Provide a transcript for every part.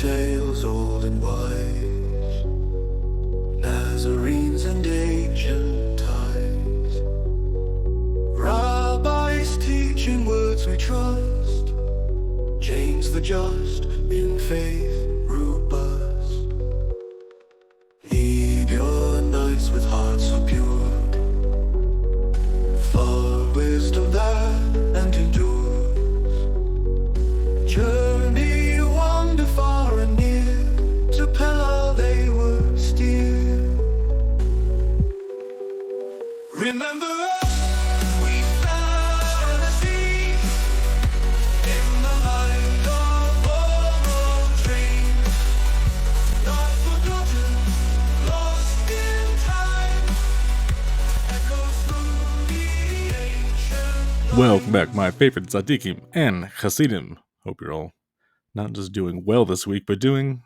tales old and wise, Nazarenes and ancient ties, Rabbis teaching words we trust, James the just in faith robust, Ebionites with hearts so pure, for wisdom that and endures, journey wander far and near, to Pella they were steered. Remember us, we found a seed in the light of oral dreams, not forgotten, lost in time, echoes through the ancient. Welcome back, my favorite Tzaddikim and Hasidim. Hope you're all not just doing well this week, but doing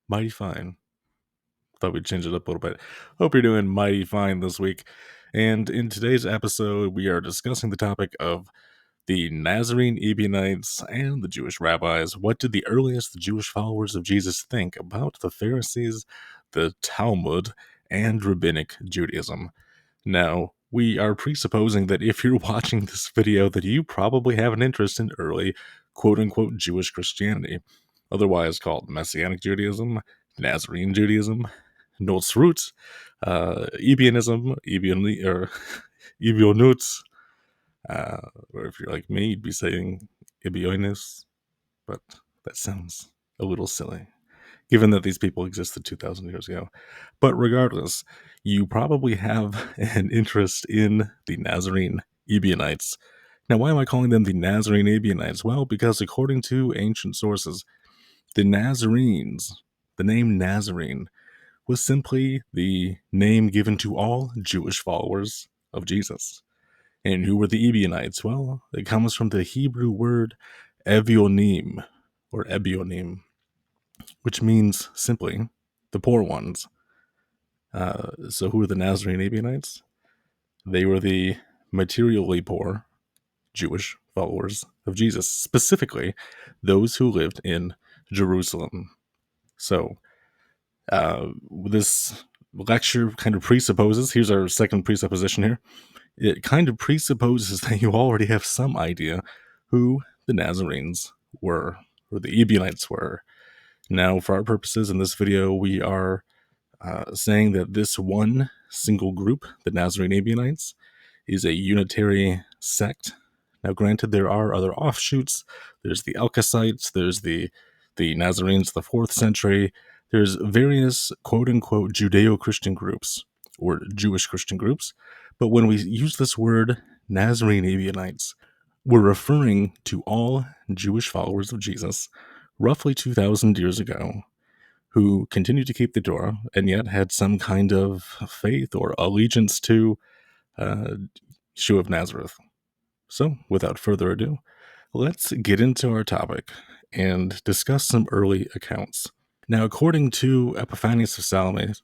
mighty fine. Thought we'd change it up a little bit. Hope you're doing mighty fine this week. And in today's episode, we are discussing the topic of the Nazarene-Ebionites and the Jewish rabbis. What did the earliest Jewish followers of Jesus think about the Pharisees, the Talmud, and rabbinic Judaism? Now, we are presupposing that if you're watching this video, that you probably have an interest in early, quote-unquote, Jewish Christianity, otherwise called Messianic Judaism, Nazarene Judaism, Nazarut, Ebionism, Ebionut, or if you're like me, you'd be saying Ebionis, but that sounds a little silly, given that these people existed 2,000 years ago. But regardless, you probably have an interest in the Nazarene-Ebionites. Now, why am I calling them the Nazarene-Ebionites? Well, because according to ancient sources, the Nazarenes, the name Nazarene, was simply the name given to all Jewish followers of Jesus. And who were the Ebionites? Well, it comes from the Hebrew word Evionim, or Ebionim, which means simply the poor ones. So who were the Nazarene-Ebionites? They were the materially poor Jewish followers of Jesus, specifically those who lived in Jerusalem. So this lecture kind of presupposes, here's our second presupposition here, it kind of presupposes that you already have some idea who the Nazarenes were, or the Ebionites were. Now, for our purposes in this video, we are saying that this one single group, the Nazarene-Ebionites, is a unitary sect. Now, granted, there are other offshoots. There's the Alkasites, there's the Nazarenes of the 4th century. There's various quote-unquote Judeo-Christian groups, or Jewish Christian groups. But when we use this word Nazarene-Ebionites, we're referring to all Jewish followers of Jesus roughly 2,000 years ago, who continued to keep the Torah and yet had some kind of faith or allegiance to Yeshua of Nazareth. So, without further ado, let's get into our topic and discuss some early accounts. Now, according to Epiphanius of Salamis,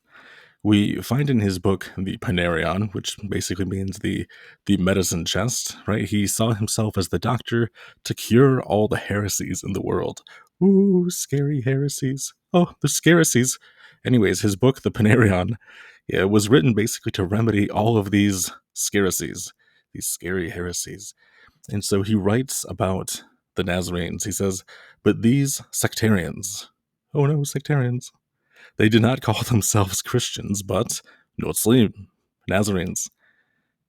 we find in his book the Panarion, which basically means the medicine chest, right? He saw himself as the doctor to cure all the heresies in the world. Ooh, scary heresies. Oh, the scaresies. Anyways, his book, the Panarion, was written basically to remedy all of these scaresies, these scary heresies. And so he writes about the Nazarenes. He says, but these sectarians, oh no, sectarians, they did not call themselves Christians, but Notzlim, Nazarenes.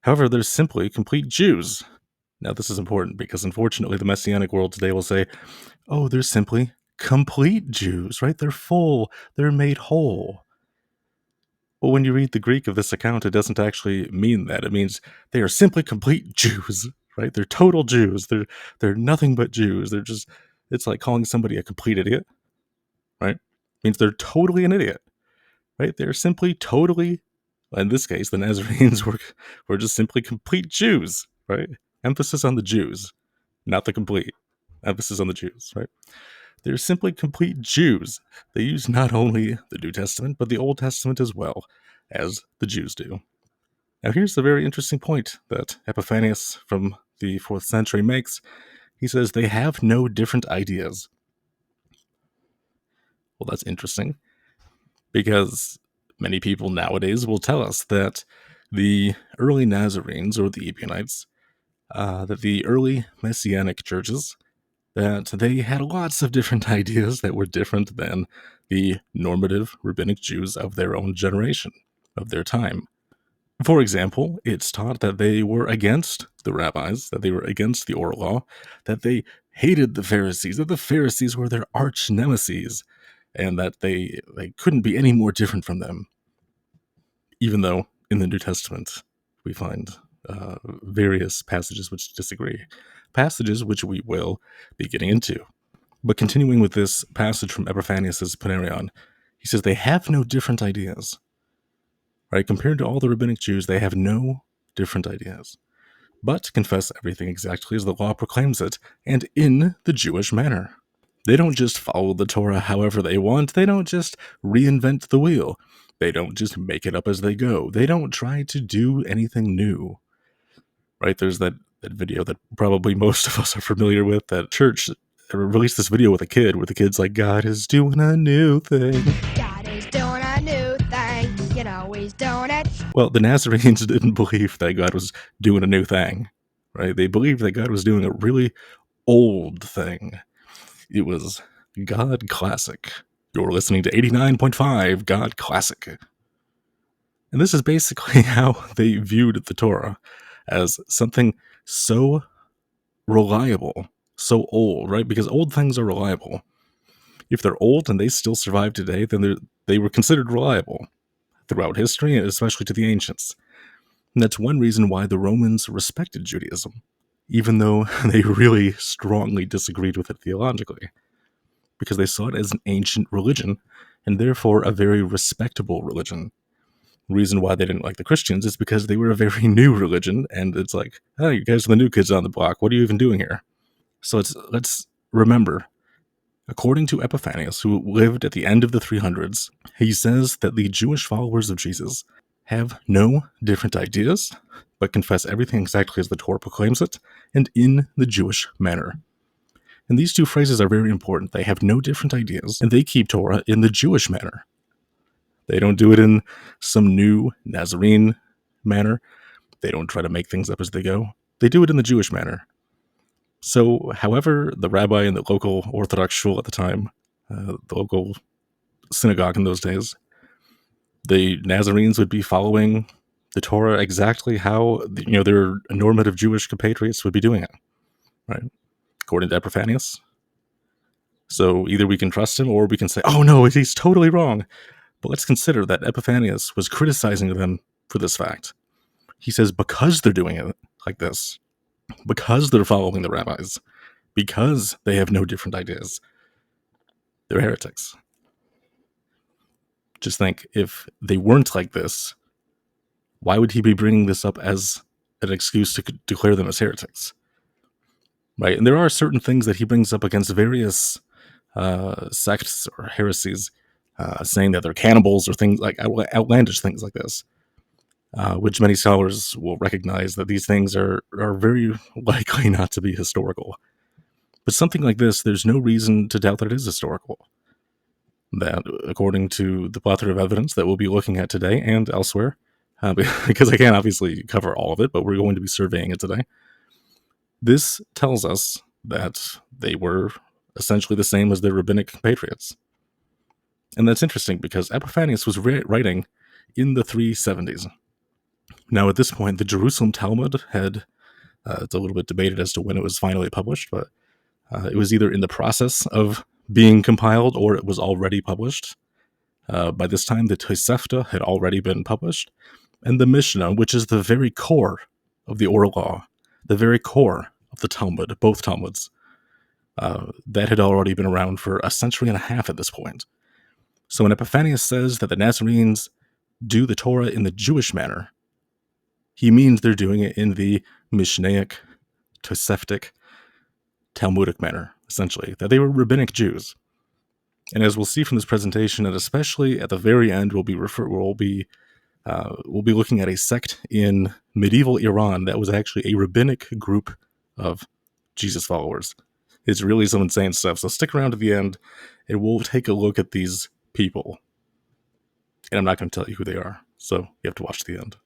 However, they're simply complete Jews. Now, this is important because, unfortunately, the Messianic world today will say, oh, they're simply complete Jews, right? They're full. They're made whole. Well, when you read the Greek of this account, it doesn't actually mean that. It means they are simply complete Jews, right? They're total Jews. They're nothing but Jews. They're just, it's like calling somebody a complete idiot, right? It means they're totally an idiot, right? They're simply totally, in this case, the Nazarenes were just simply complete Jews, right? Emphasis on the Jews, not the complete. Emphasis on the Jews, right? They're simply complete Jews. They use not only the New Testament, but the Old Testament as well, as the Jews do. Now, here's the very interesting point that Epiphanius from the 4th century makes. He says they have no different ideas. Well, that's interesting, because many people nowadays will tell us that the early Nazarenes, or the Ebionites, that the early Messianic churches, that they had lots of different ideas that were different than the normative rabbinic Jews of their own generation, of their time. For example, it's taught that they were against the rabbis, that they were against the oral law, that they hated the Pharisees, that the Pharisees were their arch nemesis, and that they couldn't be any more different from them. Even though in the New Testament we find various passages which disagree, passages which we will be getting into. But continuing with this passage from Epiphanius' Panarion, he says they have no different ideas. Right? Compared to all the rabbinic Jews, they have no different ideas, but confess everything exactly as the law proclaims it, and in the Jewish manner. They don't just follow the Torah however they want. They don't just reinvent the wheel. They don't just make it up as they go. They don't try to do anything new. Right? There's that video that probably most of us are familiar with, that church released this video with a kid, where the kid's like, God is doing a new thing. God is doing a new thing, you know he's doing it. Well, the Nazarenes didn't believe that God was doing a new thing, right? They believed that God was doing a really old thing. It was God Classic. You're listening to 89.5 God Classic. And this is basically how they viewed the Torah, as something so reliable, so old, right? Because old things are reliable. If they're old and they still survive today, then they were considered reliable throughout history, and especially to the ancients. And that's one reason why the Romans respected Judaism, even though they really strongly disagreed with it theologically, because they saw it as an ancient religion, and therefore a very respectable religion. The reason why they didn't like the Christians is because they were a very new religion, and it's like, oh, you guys are the new kids on the block. What are you even doing here? So let's remember, according to Epiphanius, who lived at the end of the 300s, he says that the Jewish followers of Jesus have no different ideas, but confess everything exactly as the Torah proclaims it, and in the Jewish manner. And these two phrases are very important. They have no different ideas, and they keep Torah in the Jewish manner. They don't do it in some new Nazarene manner. They don't try to make things up as they go. They do it in the Jewish manner. So, however, the rabbi in the local Orthodox shul at the time, the local synagogue in those days, the Nazarenes would be following the Torah exactly how their normative Jewish compatriots would be doing it, right? According to Epiphanius. So either we can trust him, or we can say, oh no, he's totally wrong. But let's consider that Epiphanius was criticizing them for this fact. He says, because they're doing it like this, because they're following the rabbis, because they have no different ideas, they're heretics. Just think, if they weren't like this, why would he be bringing this up as an excuse to declare them as heretics? Right? And there are certain things that he brings up against various sects or heresies, saying that they're cannibals or things like outlandish things like this, which many scholars will recognize that these things are very likely not to be historical. But something like this, there's no reason to doubt that it is historical. That, according to the plethora of evidence that we'll be looking at today and elsewhere, because I can't obviously cover all of it, but we're going to be surveying it today, this tells us that they were essentially the same as their rabbinic compatriots. And that's interesting, because Epiphanius was writing in the 370s. Now, at this point, the Jerusalem Talmud had, it's a little bit debated as to when it was finally published, but it was either in the process of being compiled or it was already published. By this time, the Tosefta had already been published, and the Mishnah, which is the very core of the oral law, the very core of the Talmud, both Talmuds, that had already been around for a century and a half at this point. So when Epiphanius says that the Nazarenes do the Torah in the Jewish manner, he means they're doing it in the Mishnaic, Toseftic, Talmudic manner, essentially, that they were rabbinic Jews. And as we'll see from this presentation, and especially at the very end, we'll be looking at a sect in medieval Iran that was actually a rabbinic group of Jesus followers. It's really some insane stuff. So stick around to the end, and we'll take a look at these people. And I'm not going to tell you who they are, so you have to watch the end.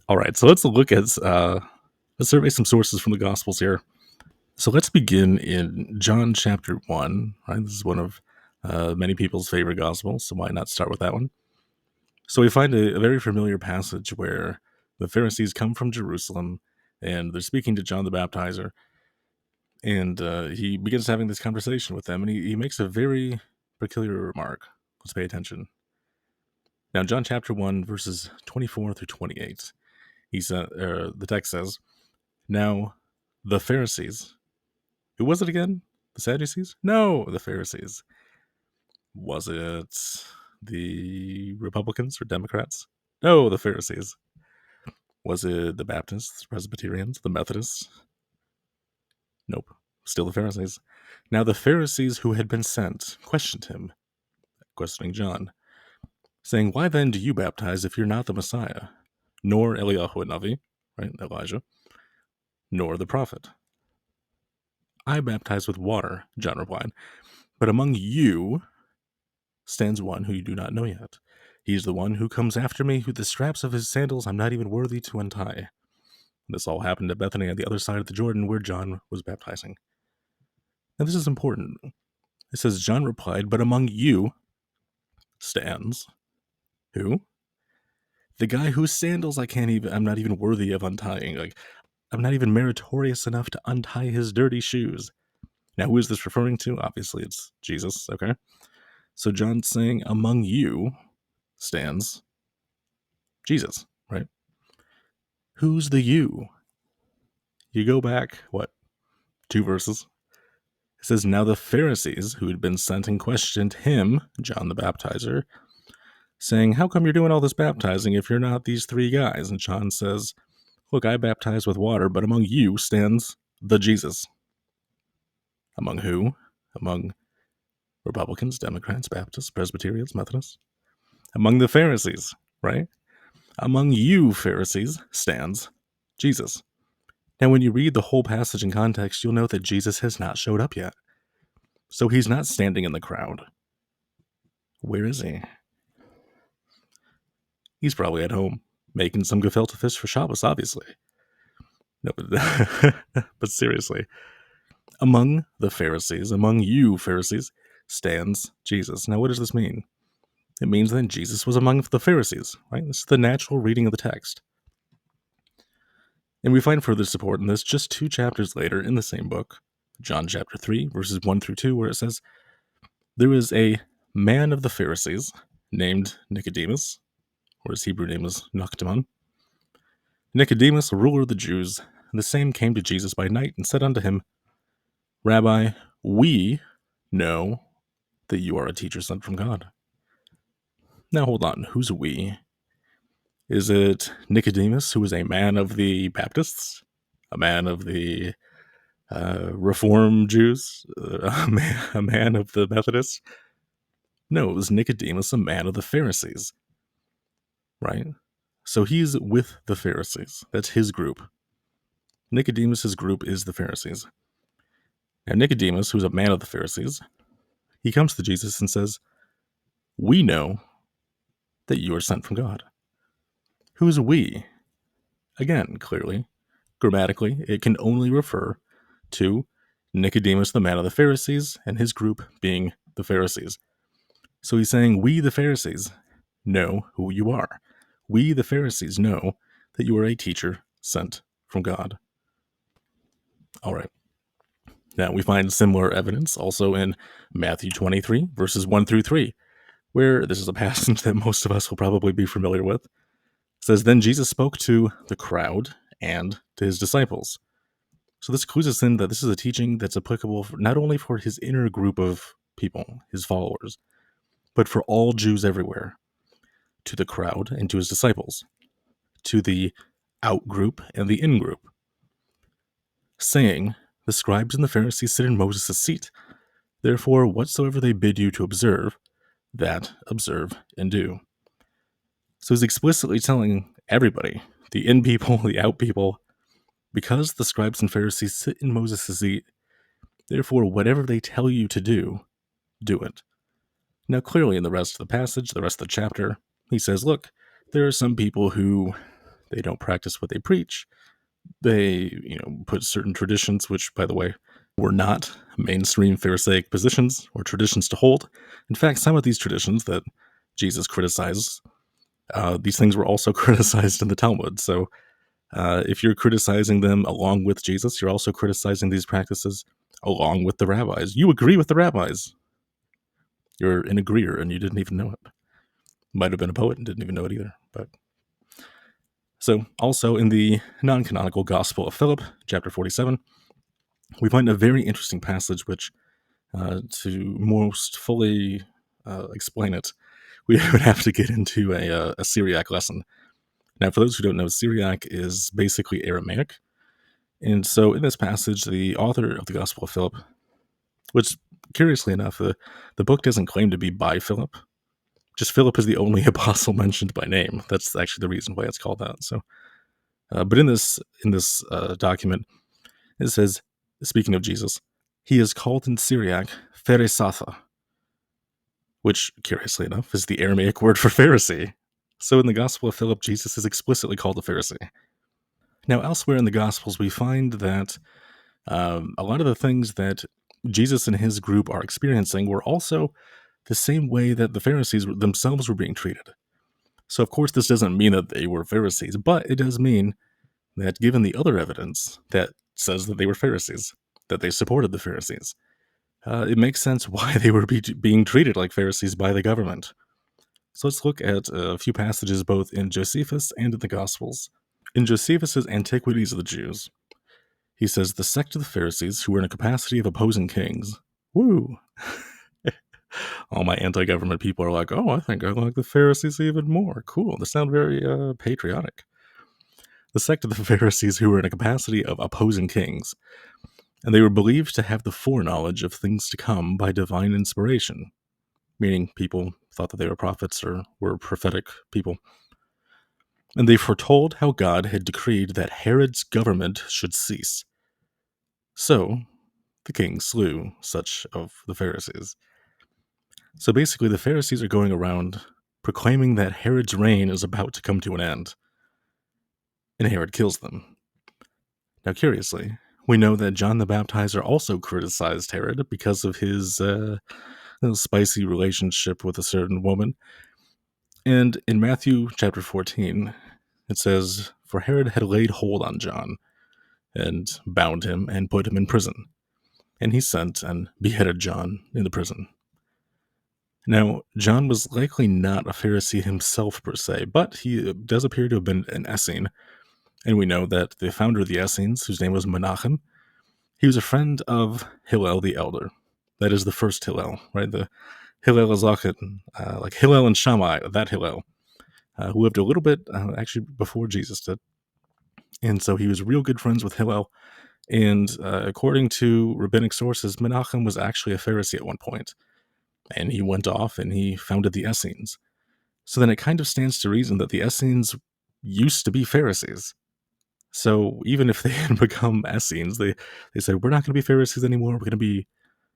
All right, so let's look at, let's survey some sources from the Gospels here. So let's begin in John chapter 1. Right? This is one of many people's favorite Gospels, so why not start with that one? So we find a very familiar passage where the Pharisees come from Jerusalem, and they're speaking to John the Baptizer, and he begins having this conversation with them, and he makes a very peculiar remark. Let's pay attention. Now, John chapter 1, verses 24 through 28, the text says, "Now the Pharisees," who was it again? The Sadducees? No, the Pharisees. Was it the Republicans or Democrats? No, the Pharisees. Was it the Baptists, Presbyterians, the Methodists? Nope, still the Pharisees. Now the Pharisees who had been sent questioned him, questioning John, saying, "Why then do you baptize if you're not the Messiah, nor Eliyahu Navi," right, Elijah, "nor the prophet?" "I baptize with water," John replied, "but among you stands one who you do not know yet. He is the one who comes after me, who the straps of his sandals I'm not even worthy to untie." This all happened at Bethany on the other side of the Jordan where John was baptizing. Now this is important. It says, John replied, "But among you stands," who? "The guy whose sandals I'm not even worthy of untying. Like, I'm not even meritorious enough to untie his dirty shoes." Now, who is this referring to? Obviously, it's Jesus, okay? So John's saying, among you stands Jesus, right? Who's the you? You go back, 2 verses? It says, "Now the Pharisees who had been sent and questioned him," John the Baptizer, saying, "How come you're doing all this baptizing if you're not these 3 guys?" And John says, "Look, I baptize with water, but among you stands the Jesus." Among who? Among Republicans, Democrats, Baptists, Presbyterians, Methodists. Among the Pharisees, right? Among you, Pharisees, stands Jesus. Now, when you read the whole passage in context, you'll note that Jesus has not showed up yet. So he's not standing in the crowd. Where is he? He's probably at home, making some gefilte fish for Shabbos, obviously. No, but seriously. Among the Pharisees, among you, Pharisees, stands Jesus. Now, what does this mean? It means that Jesus was among the Pharisees, right? This is the natural reading of the text. And we find further support in this just 2 chapters later in the same book, John chapter 3, verses 1 through 2, where it says, "There was a man of the Pharisees named Nicodemus," or his Hebrew name is Noctamon. "Nicodemus, a ruler of the Jews, the same came to Jesus by night and said unto him, Rabbi, we know that you are a teacher sent from God." Now hold on, who's we? Is it Nicodemus, who is a man of the Baptists? A man of the Reform Jews? A man of the Methodists? No, it was Nicodemus, a man of the Pharisees. Right? So he's with the Pharisees. That's his group. Nicodemus's group is the Pharisees. Now Nicodemus, who's a man of the Pharisees, he comes to Jesus and says, "We know that you are sent from God." Who's we? Again, clearly, grammatically, it can only refer to Nicodemus, the man of the Pharisees, and his group being the Pharisees. So he's saying, we, the Pharisees, know who you are. We, the Pharisees, know that you are a teacher sent from God. All right. Now, we find similar evidence also in Matthew 23, verses 1 through 3, where this is a passage that most of us will probably be familiar with. It says, "Then Jesus spoke to the crowd and to his disciples." So this clues us in that this is a teaching that's applicable not only for his inner group of people, his followers, but for all Jews everywhere, to the crowd and to his disciples, to the out group and the in group, saying, "The scribes and the Pharisees sit in Moses' seat. Therefore, whatsoever they bid you to observe, that observe and do." So he's explicitly telling everybody, the in people, the out people, Because the scribes and Pharisees sit in Moses' seat, therefore whatever they tell you to do it. Now clearly in the rest of the passage, the rest of the chapter, he says, look, there are some people who they don't practice what they preach. They, put certain traditions, which, by the way, were not mainstream Pharisaic positions or traditions to hold. In fact, some of these traditions that Jesus criticizes, these things were also criticized in the Talmud. So if you're criticizing them along with Jesus, you're also criticizing these practices along with the rabbis. You agree with the rabbis. You're an agreeer and you didn't even know it. Might have been a poet and didn't even know it either. But so also in the non-canonical Gospel of Philip, chapter 47, we find a very interesting passage which, to most fully explain it, we would have to get into a Syriac lesson. Now, for those who don't know, Syriac is basically Aramaic. And so in this passage, the author of the Gospel of Philip, which, curiously enough, the book doesn't claim to be by Philip. Just Philip is the only apostle mentioned by name. That's actually the reason why it's called that. So, but in this document, it says, speaking of Jesus, he is called in Syriac Pharisatha, which, curiously enough, is the Aramaic word for Pharisee. So in the Gospel of Philip, Jesus is explicitly called a Pharisee. Now, elsewhere in the Gospels, we find that a lot of the things that Jesus and his group are experiencing were also the same way that the Pharisees themselves were being treated. So, of course, this doesn't mean that they were Pharisees, but it does mean that given the other evidence that says that they were Pharisees, that they supported the Pharisees, it makes sense why they were being treated like Pharisees by the government. So let's look at a few passages both in Josephus and in the Gospels. In Josephus' Antiquities of the Jews, he says, the sect of the Pharisees who were in a capacity of opposing kings. Woo! All my anti-government people are like, oh, I think I like the Pharisees even more. Cool. They sound very patriotic. The sect of the Pharisees who were in a capacity of opposing kings, and they were believed to have the foreknowledge of things to come by divine inspiration, meaning people thought that they were prophets or were prophetic people. And they foretold how God had decreed that Herod's government should cease. So, the king slew such of the Pharisees. So basically, the Pharisees are going around proclaiming that Herod's reign is about to come to an end. And Herod kills them. Now, curiously, we know that John the Baptizer also criticized Herod because of his spicy relationship with a certain woman. And in Matthew chapter 14, it says, for Herod had laid hold on John and bound him and put him in prison. And he sent and beheaded John in the prison. Now, John was likely not a Pharisee himself per se, but he does appear to have been an Essene. And we know that the founder of the Essenes, whose name was Menachem, he was a friend of Hillel the Elder. That is the first Hillel, right? The Hillel Azachet, like Hillel and Shammai, that Hillel, who lived a little bit actually before Jesus did. And so he was real good friends with Hillel. And according to rabbinic sources, Menachem was actually a Pharisee at one point. And he went off and he founded the Essenes. So then it kind of stands to reason that the Essenes used to be Pharisees. So even if they had become Essenes, they said, we're not going to be Pharisees anymore. We're going to be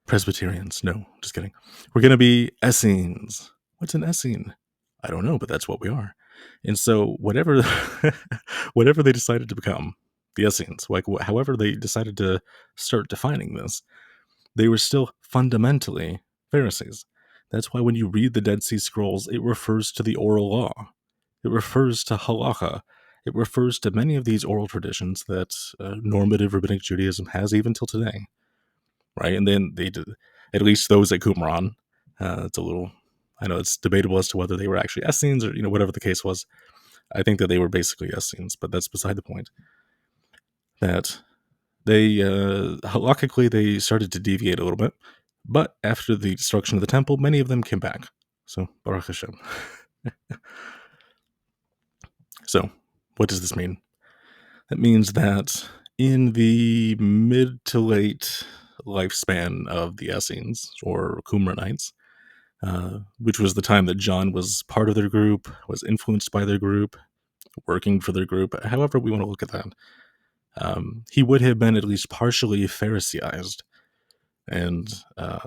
Presbyterians. No, just kidding. We're going to be Essenes. What's an Essene? I don't know, but that's what we are. And so whatever they decided to become, the Essenes, like however they decided to start defining this, they were still fundamentally Pharisees. That's why when you read the Dead Sea Scrolls, it refers to the oral law. It refers to halacha. It refers to many of these oral traditions that normative rabbinic Judaism has even till today, right? And then they did, at least those at Qumran, it's a little, I know it's debatable as to whether they were actually Essenes or, whatever the case was. I think that they were basically Essenes, but that's beside the point. That they, halakhically, they started to deviate a little bit, but after the destruction of the temple, many of them came back. So, Baruch Hashem. So, what does this mean? That means that in the mid to late lifespan of the Essenes, or Qumranites, which was the time that John was part of their group, was influenced by their group, working for their group, however we want to look at that, he would have been at least partially Phariseized. And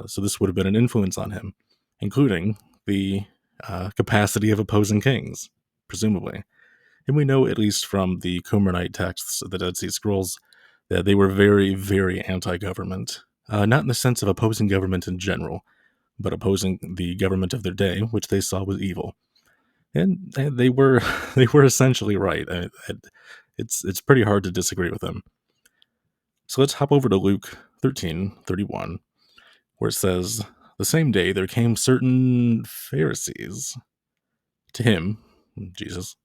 so this would have been an influence on him, including the capacity of opposing kings, presumably. And we know, at least from the Qumranite texts of the Dead Sea Scrolls, that they were very, very anti-government. Not in the sense of opposing government in general, but opposing the government of their day, which they saw was evil. And they were they were essentially right. It's pretty hard to disagree with them. So let's hop over to Luke 13:31, where it says, "The same day there came certain Pharisees to him," Jesus,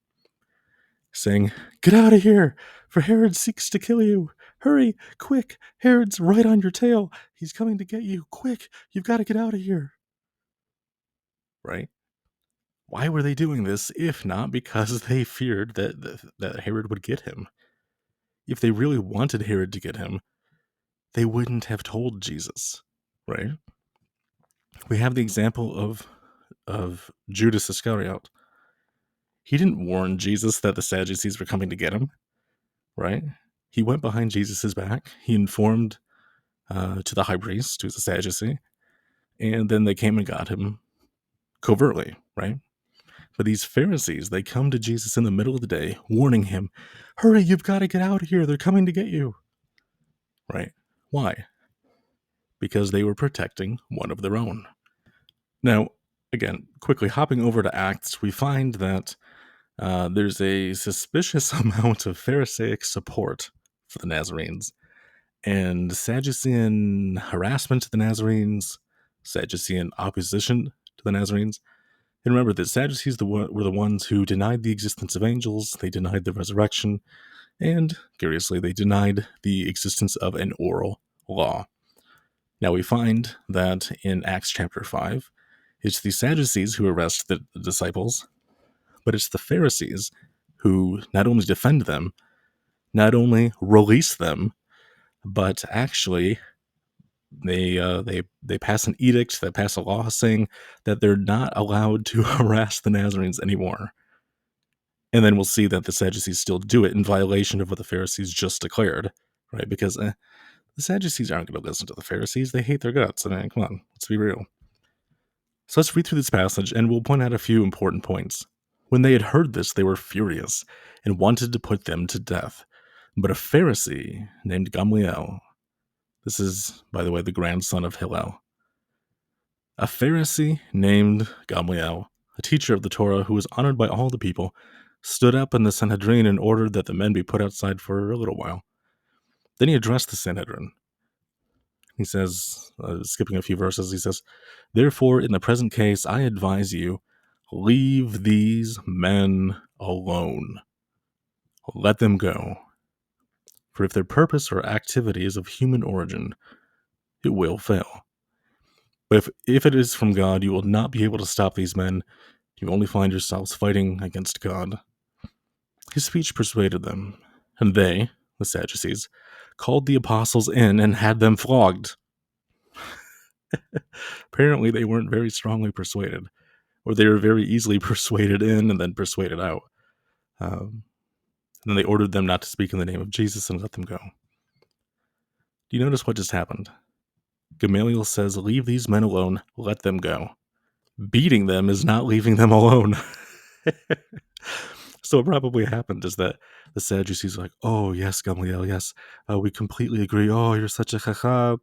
saying, "Get out of here, for Herod seeks to kill you. Hurry, quick, Herod's right on your tail. He's coming to get you. Quick, you've got to get out of here." Right? Why were they doing this, if not because they feared that Herod would get him? If they really wanted Herod to get him, they wouldn't have told Jesus, right? We have the example of Judas Iscariot. He didn't warn Jesus that the Sadducees were coming to get him, right? He went behind Jesus' back. He informed to the high priest, who's a Sadducee, and then they came and got him covertly, right? But these Pharisees, they come to Jesus in the middle of the day, warning him, "Hurry, you've got to get out of here. They're coming to get you." Right? Why? Because they were protecting one of their own. Now, again, quickly hopping over to Acts, we find that there's a suspicious amount of Pharisaic support for the Nazarenes, and Sadducean harassment to the Nazarenes, Sadducean opposition to the Nazarenes. And remember that Sadducees were the ones who denied the existence of angels, they denied the resurrection, and, curiously, they denied the existence of an oral law. Now we find that in Acts chapter 5, it's the Sadducees who arrest the disciples, but it's the Pharisees who not only defend them, not only release them, but actually they pass an edict, they pass a law saying that they're not allowed to harass the Nazarenes anymore. And then we'll see that the Sadducees still do it in violation of what the Pharisees just declared, right? Because the Sadducees aren't going to listen to the Pharisees. They hate their guts. I mean, come on, let's be real. So let's read through this passage, and we'll point out a few important points. When they had heard this, they were furious and wanted to put them to death. But a Pharisee named Gamaliel, this is, by the way, the grandson of Hillel, a Pharisee named Gamaliel, a teacher of the Torah who was honored by all the people, stood up in the Sanhedrin and ordered that the men be put outside for a little while. Then he addressed the Sanhedrin. He says, skipping a few verses, he says, "Therefore, in the present case, I advise you, leave these men alone. Let them go. For if their purpose or activity is of human origin, it will fail. But if it is from God, you will not be able to stop these men. You only find yourselves fighting against God." His speech persuaded them, and they, the Sadducees, called the apostles in and had them flogged. Apparently, they weren't very strongly persuaded, or they were very easily persuaded in and then persuaded out. And then they ordered them not to speak in the name of Jesus and let them go. Do you notice what just happened? Gamaliel says, "Leave these men alone, let them go." Beating them is not leaving them alone. So what probably happened is that the Sadducees are like, "Oh, yes, Gamaliel, yes, we completely agree. Oh, you're such a chacham.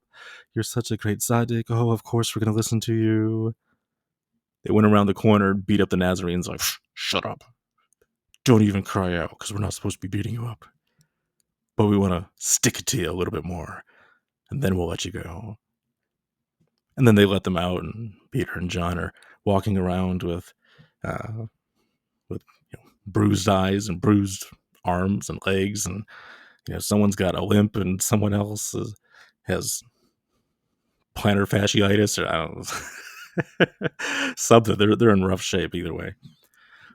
You're such a great tzaddik. Oh, of course we're going to listen to you." They went around the corner, beat up the Nazarenes, like, "Shut up. Don't even cry out, because we're not supposed to be beating you up. But we want to stick it to you a little bit more, and then we'll let you go." And then they let them out, and Peter and John are walking around with bruised eyes and bruised arms and legs, and someone's got a limp, and someone else has plantar fasciitis, or I don't know, something. They're in rough shape either way.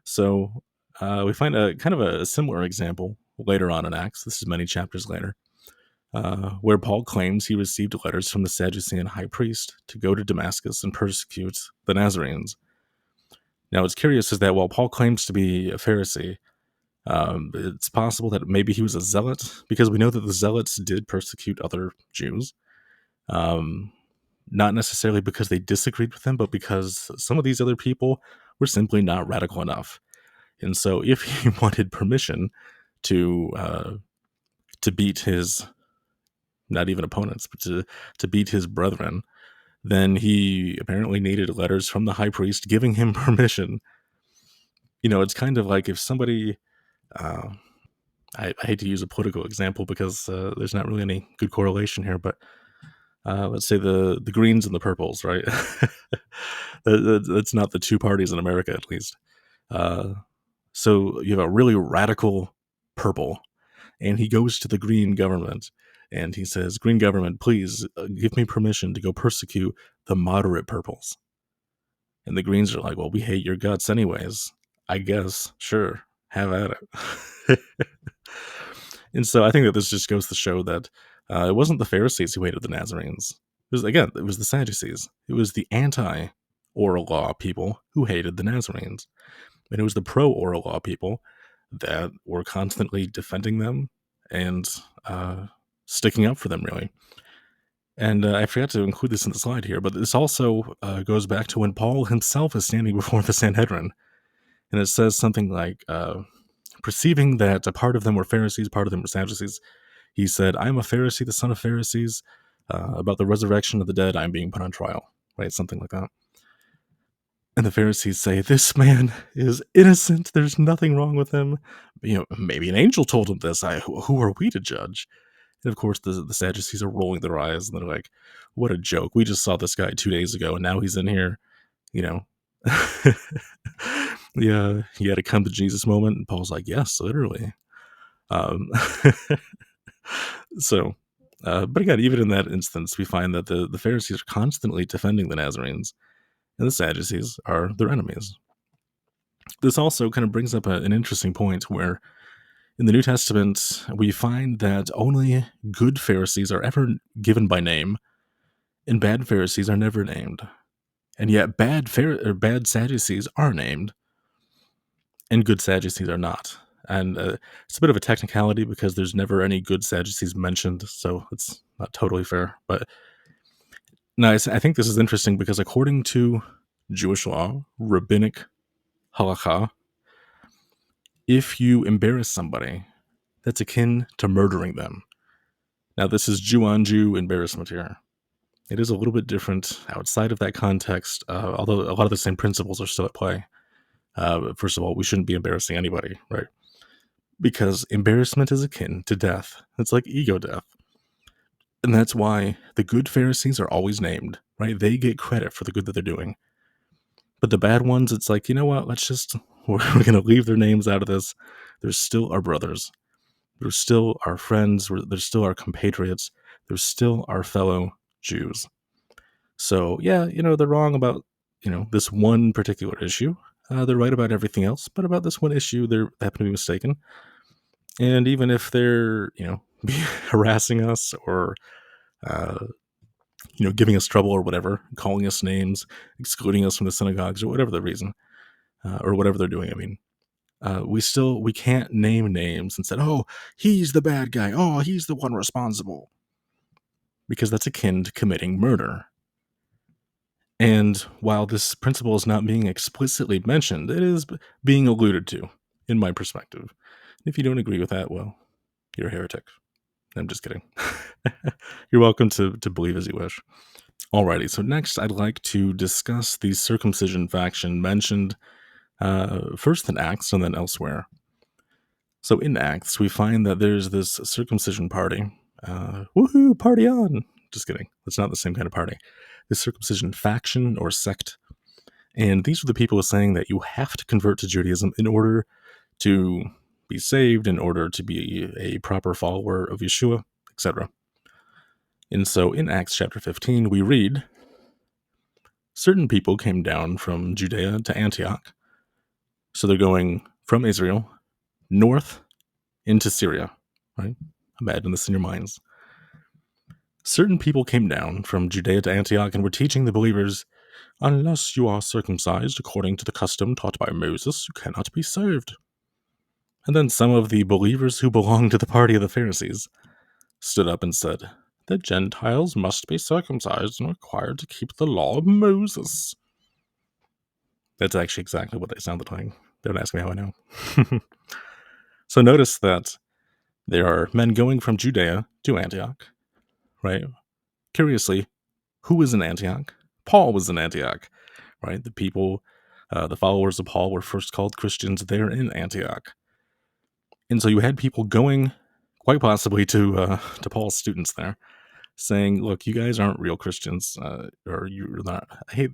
So we find a kind of a similar example later on in Acts. This is many chapters later, where Paul claims he received letters from the Sadducean high priest to go to Damascus and persecute the Nazarenes. Now, what's curious is that while Paul claims to be a Pharisee, It's possible that maybe he was a zealot, because we know that the zealots did persecute other Jews. Not necessarily because they disagreed with him, but because some of these other people were simply not radical enough. And so if he wanted permission to beat his, not even opponents, but to beat his brethren, then he apparently needed letters from the high priest giving him permission. It's kind of like if somebody, I hate to use a political example because there's not really any good correlation here, but let's say the Greens and the Purples, right? That's not the two parties in America, at least. So you have a really radical purple, and he goes to the Green government, and he says, Green government, please give me permission to go persecute the moderate purples. And the Greens are like, well, we hate your guts anyways. I guess, sure, have at it. And so I think that this just goes to show that it wasn't the Pharisees who hated the Nazarenes. It was the Sadducees. It was the anti-oral law people who hated the Nazarenes. And it was the pro-oral law people that were constantly defending them and sticking up for them, really. And I forgot to include this in the slide here, but this also goes back to when Paul himself is standing before the Sanhedrin. And it says something like, perceiving that a part of them were Pharisees, part of them were Sadducees, he said, I am a Pharisee, the son of Pharisees. About the resurrection of the dead, I am being put on trial. Right? Something like that. And the Pharisees say, this man is innocent. There's nothing wrong with him. Maybe an angel told him this. Who are we to judge? And of course, the Sadducees are rolling their eyes, and they're like, what a joke. We just saw this guy 2 days ago, and now he's in here, Yeah, he had a come to Jesus moment, and Paul's like, yes, literally. So, but again, even in that instance, we find that the Pharisees are constantly defending the Nazarenes, and the Sadducees are their enemies. This also kind of brings up an interesting point where in the New Testament, we find that only good Pharisees are ever given by name, and bad Pharisees are never named. And yet bad Sadducees are named, and good Sadducees are not. And it's a bit of a technicality because there's never any good Sadducees mentioned, so it's not totally fair. But no, I think this is interesting because according to Jewish law, rabbinic halakha, if you embarrass somebody, that's akin to murdering them. Now, this is Jew-on-Jew embarrassment here. It is a little bit different outside of that context, although a lot of the same principles are still at play. First of all, we shouldn't be embarrassing anybody, right? Because embarrassment is akin to death. It's like ego death. And that's why the good Pharisees are always named, right? They get credit for the good that they're doing. But the bad ones, it's like, you know what? We're going to leave their names out of this. They're still our brothers. They're still our friends. They're still our compatriots. They're still our fellow Jews. So, yeah, they're wrong about, this one particular issue. They're right about everything else, but about this one issue, they happen to be mistaken. And even if they're, harassing us or, giving us trouble or whatever, calling us names, excluding us from the synagogues or whatever the reason, or whatever they're doing, we can't name names and say, oh, he's the bad guy. Oh, he's the one responsible. Because that's akin to committing murder. And while this principle is not being explicitly mentioned, it is being alluded to, in my perspective. If you don't agree with that, well, you're a heretic. I'm just kidding. You're welcome to believe as you wish. Alrighty, so next I'd like to discuss the circumcision faction mentioned first in Acts and then elsewhere. So in Acts, we find that there's this circumcision party. Woohoo, party on! Just kidding. That's not the same kind of party. The circumcision faction or sect. And these are the people saying that you have to convert to Judaism in order to be saved, in order to be a proper follower of Yeshua, etc. And so in Acts chapter 15, we read, certain people came down from Judea to Antioch. So they're going from Israel north into Syria, right? Imagine this in your minds. Certain people came down from Judea to Antioch and were teaching the believers, unless you are circumcised according to the custom taught by Moses, you cannot be saved. And then some of the believers who belonged to the party of the Pharisees stood up and said, "The Gentiles must be circumcised and required to keep the law of Moses." That's actually exactly what they sounded like. Don't ask me how I know. So notice that there are men going from Judea to Antioch, right? Curiously, who was in Antioch? Paul was in Antioch, right? The people, the followers of Paul were first called Christians there in Antioch. And so you had people going, quite possibly to Paul's students there, saying, "Look, you guys aren't real Christians, or you're not." I hate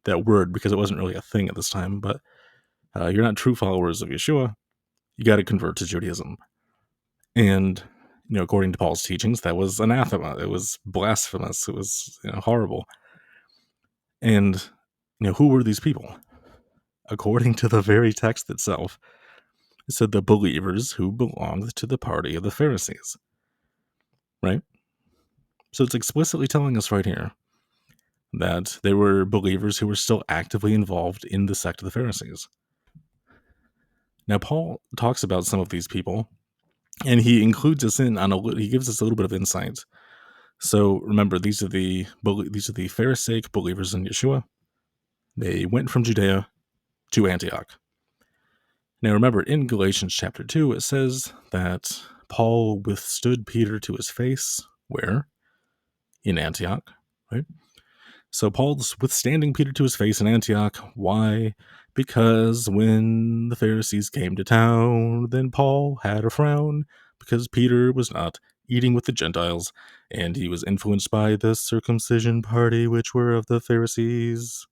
that word because it wasn't really a thing at this time, but you're not true followers of Yeshua. You got to convert to Judaism. And according to Paul's teachings, that was anathema. It was blasphemous. It was horrible. And who were these people? According to the very text itself, it said the believers who belonged to the party of the Pharisees. Right? So it's explicitly telling us right here that there were believers who were still actively involved in the sect of the Pharisees. Now, Paul talks about some of these people, and he includes us in he gives us a little bit of insight. So remember, these are the Pharisaic believers in Yeshua. They went from Judea to Antioch. Now remember, in Galatians chapter 2, it says that Paul withstood Peter to his face. Where? In Antioch, right? So Paul's withstanding Peter to his face in Antioch. Why? Because when the Pharisees came to town, then Paul had a frown, because Peter was not eating with the Gentiles, and he was influenced by the circumcision party, which were of the Pharisees.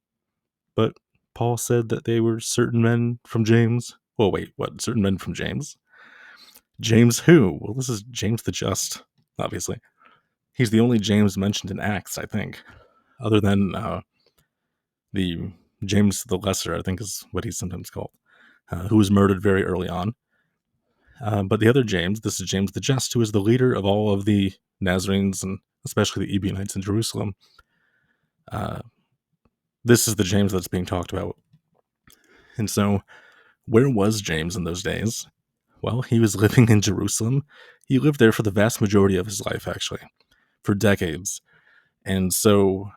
But Paul said that they were certain men from James. Well, wait, what? Certain men from James? James who? Well, this is James the Just, obviously. He's the only James mentioned in Acts, I think, other than the James the Lesser, I think is what he's sometimes called, who was murdered very early on. But the other James, this is James the Just, who is the leader of all of the Nazarenes, and especially the Ebionites in Jerusalem. This is the James that's being talked about. And so, where was James in those days? Well, he was living in Jerusalem. He lived there for the vast majority of his life, actually, for decades. And so,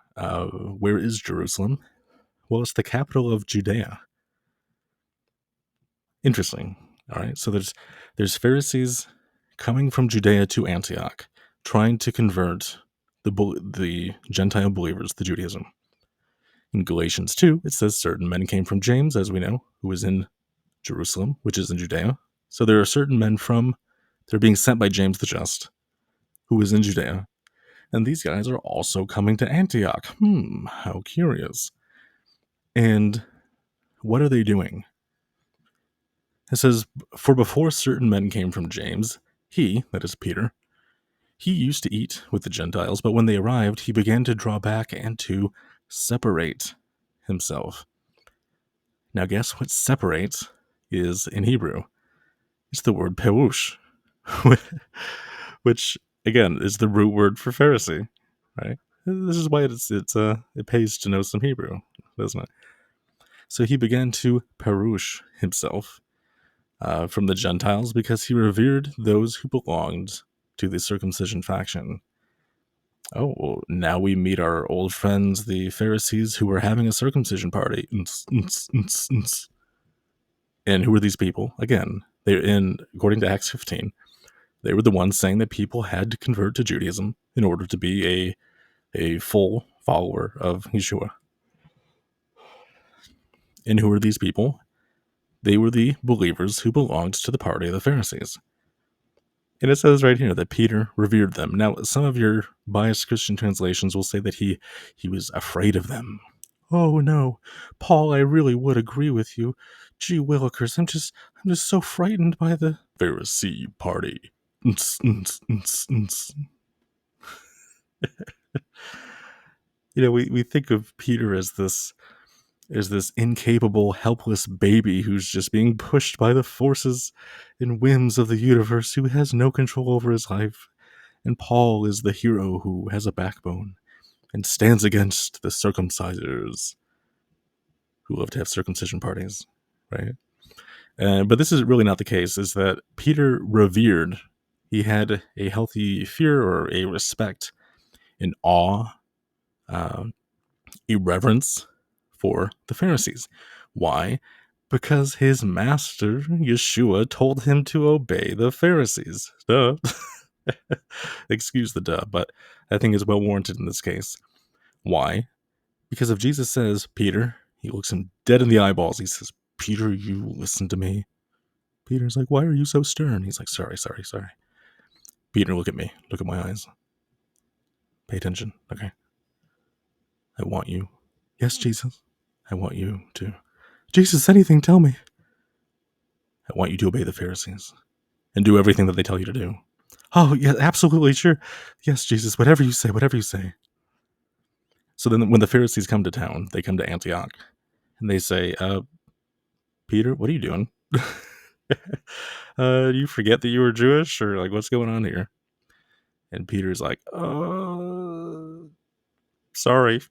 where is Jerusalem? Well, it's the capital of Judea. Interesting. All right, so there's Pharisees coming from Judea to Antioch, trying to convert the Gentile believers to Judaism. In Galatians 2, it says certain men came from James, as we know, who was in Jerusalem, which is in Judea. So there are certain men they're being sent by James the Just, who is in Judea. And these guys are also coming to Antioch. How curious. And what are they doing? It says, "For before certain men came from James, he," that is Peter, "he used to eat with the Gentiles, but when they arrived, he began to draw back and to separate himself." Now guess what separate is in Hebrew? It's the word perush, which, again, is the root word for Pharisee, right? This is why it pays to know some Hebrew, doesn't it? So he began to perush himself from the Gentiles because he revered those who belonged to the circumcision faction. Oh, well, now we meet our old friends, the Pharisees, who were having a circumcision party. And who are these people? Again, according to Acts 15, they were the ones saying that people had to convert to Judaism in order to be a full follower of Yeshua. And who are these people? They were the believers who belonged to the party of the Pharisees. And it says right here that Peter revered them. Now, some of your biased Christian translations will say that he was afraid of them. Oh no, Paul, I really would agree with you. Gee willikers, I'm just so frightened by the Pharisee party. We think of Peter as this incapable, helpless baby who's just being pushed by the forces and whims of the universe, who has no control over his life. And Paul is the hero who has a backbone and stands against the circumcisers who love to have circumcision parties, right? But this is really not the case, is that Peter revered, he had a healthy fear or a respect, an awe, uh, a reverence for the Pharisees. Why? Because his master, Yeshua, told him to obey the Pharisees. Duh. Excuse the duh, but I think it's well warranted in this case. Why? Because if Jesus says, Peter, he looks him dead in the eyeballs. He says, Peter, you listen to me. Peter's like, why are you so stern? He's like, sorry. Peter, look at me. Look at my eyes. Pay attention, okay? I want you. Yes, Jesus. I want you to. Jesus, anything, tell me. I want you to obey the Pharisees and do everything that they tell you to do. Oh, yeah, absolutely, sure. Yes, Jesus, whatever you say. So then when the Pharisees come to town, they come to Antioch, and they say, Peter, what are you doing? Do you forget that you were Jewish? Or like, what's going on here? And Peter's like, sorry.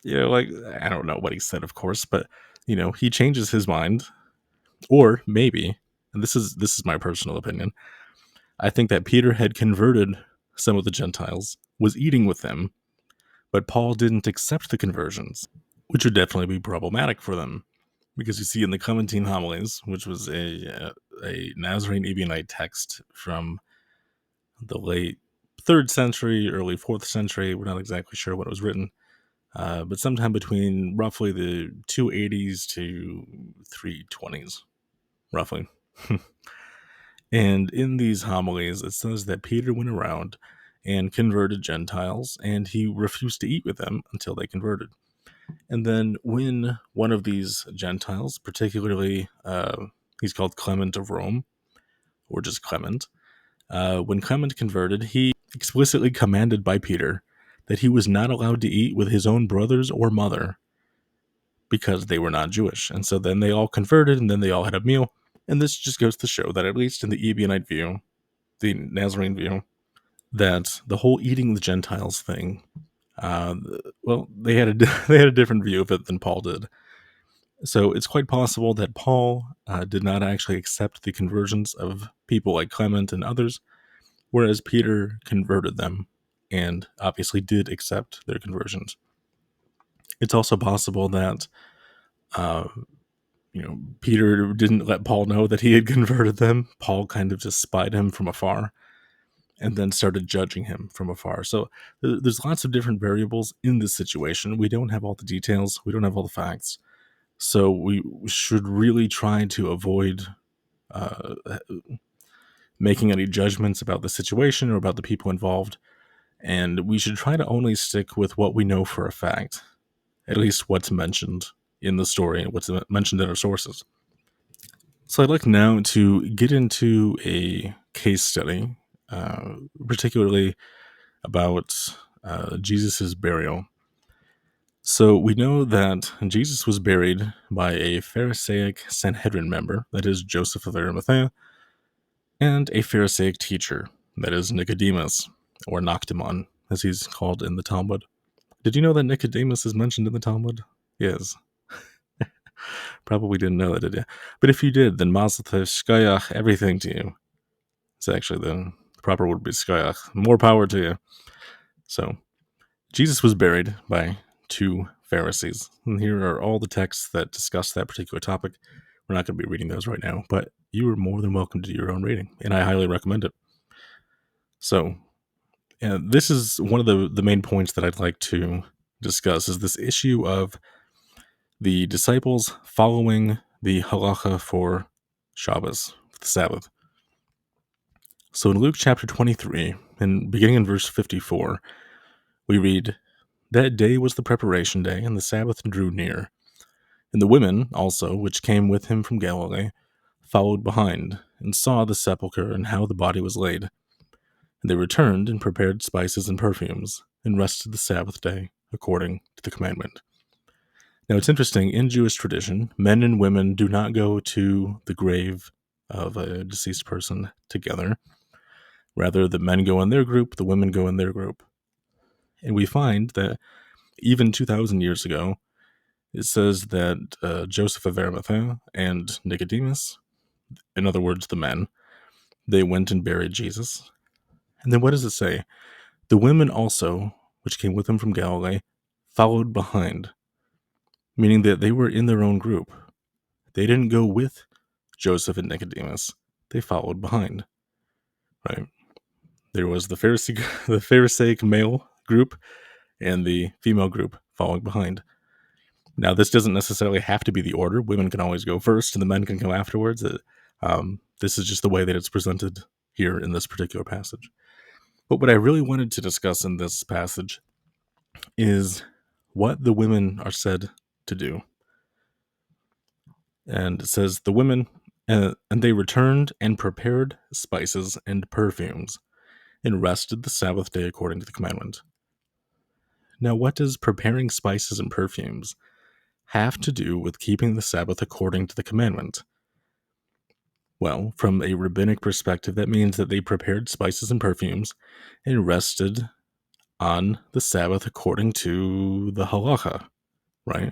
Like, I don't know what he said, of course, but, he changes his mind. Or maybe, and this is my personal opinion, I think that Peter had converted some of the Gentiles, was eating with them, but Paul didn't accept the conversions, which would definitely be problematic for them. Because you see in the Clementine Homilies, which was a Nazarene-Ebionite text from the late 3rd century, early 4th century, we're not exactly sure when it was written, but sometime between roughly the 280s to 320s, roughly. And in these homilies, it says that Peter went around and converted Gentiles, and he refused to eat with them until they converted. And then when one of these Gentiles, particularly, he's called Clement of Rome, or just Clement, when Clement converted, he explicitly commanded by Peter that he was not allowed to eat with his own brothers or mother because they were not Jewish. And so then they all converted, and then they all had a meal. And this just goes to show that, at least in the Ebionite view, the Nazarene view, that the whole eating the Gentiles thing, they had a different view of it than Paul did. So it's quite possible that Paul did not actually accept the conversions of people like Clement and others, whereas Peter converted them and obviously did accept their conversions. It's also possible that Peter didn't let Paul know that he had converted them. Paul kind of just spied him from afar and then started judging him from afar. So there's lots of different variables in this situation. We don't have all the details. We don't have all the facts. So we should really try to avoid making any judgments about the situation or about the people involved. And we should try to only stick with what we know for a fact, at least what's mentioned in the story and what's mentioned in our sources. So I'd like now to get into a case study, particularly about Jesus' burial. So we know that Jesus was buried by a Pharisaic Sanhedrin member, that is Joseph of Arimathea, and a Pharisaic teacher, that is Nicodemus, or Noctimon, as he's called in the Talmud. Did you know that Nicodemus is mentioned in the Talmud? Yes. Probably didn't know that, did you? But if you did, then Mazel Tov, Shkoyach, everything to you. It's actually the proper word would be Shkoyach. More power to you. So, Jesus was buried by 2 Pharisees. And here are all the texts that discuss that particular topic. We're not going to be reading those right now, but you are more than welcome to do your own reading, and I highly recommend it. So, this is one of the main points that I'd like to discuss, is this issue of the disciples following the halacha for Shabbos, the Sabbath. So in Luke chapter 23, and beginning in verse 54, we read, "That day was the preparation day, and the Sabbath drew near. And the women also, which came with him from Galilee, followed behind, and saw the sepulchre and how the body was laid. And they returned and prepared spices and perfumes, and rested the Sabbath day, according to the commandment." Now, it's interesting, in Jewish tradition, men and women do not go to the grave of a deceased person together. Rather, the men go in their group, the women go in their group. And we find that even 2,000 years ago, it says that Joseph of Arimathea and Nicodemus in other words, the men, they went and buried Jesus. And then what does it say? The women also, which came with him from Galilee, followed behind, meaning that they were in their own group. They didn't go with Joseph and Nicodemus. They followed behind, right? There was the Pharisaic male group and the female group following behind. Now, this doesn't necessarily have to be the order. Women can always go first and the men can go afterwards. This is just the way that it's presented here in this particular passage. But what I really wanted to discuss in this passage is what the women are said to do. And it says, the women, and they returned and prepared spices and perfumes and rested the Sabbath day according to the commandment. Now, what does preparing spices and perfumes have to do with keeping the Sabbath according to the commandment? Well, from a rabbinic perspective, that means that they prepared spices and perfumes and rested on the Sabbath according to the halacha, right?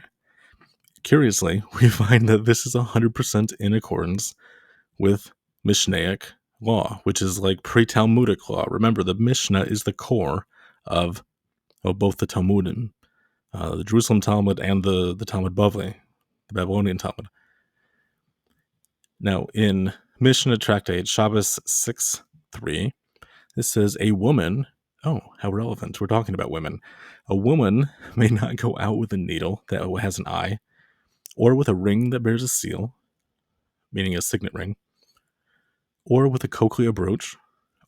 Curiously, we find that this is 100% in accordance with Mishnaic law, which is like pre-Talmudic law. Remember, the Mishnah is the core of both the Talmudim, the Jerusalem Talmud and the Talmud Bavli, the Babylonian Talmud. Now, in Mishnah Tractate Shabbos 6:3, it says, a woman, oh, how relevant, we're talking about women. A woman may not go out with a needle that has an eye, or with a ring that bears a seal, meaning a signet ring, or with a cochlea brooch,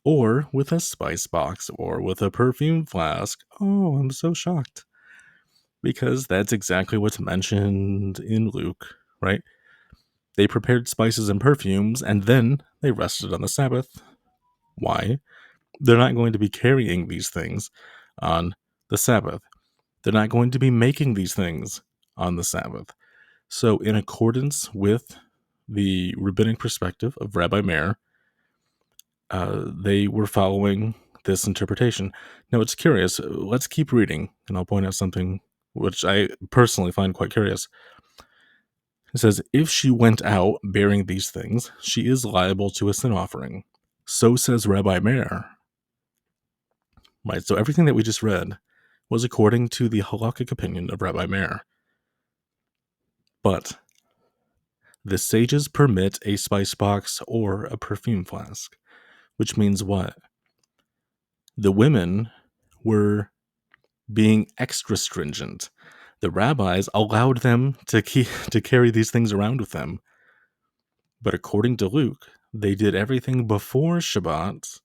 or with a spice box, or with a perfume flask. Oh, I'm so shocked. Because that's exactly what's mentioned in Luke, right? They prepared spices and perfumes, and then they rested on the Sabbath. Why? They're not going to be carrying these things on the Sabbath. They're not going to be making these things on the Sabbath. So in accordance with the rabbinic perspective of Rabbi Meir, they were following this interpretation. Now, it's curious. Let's keep reading, and I'll point out something which I personally find quite curious. It says, if she went out bearing these things, she is liable to a sin offering. So says Rabbi Meir. Right, so everything that we just read was according to the halakhic opinion of Rabbi Meir. But the sages permit a spice box or a perfume flask, which means what? The women were being extra stringent. The rabbis allowed them to carry these things around with them. But according to Luke, they did everything before Shabbat,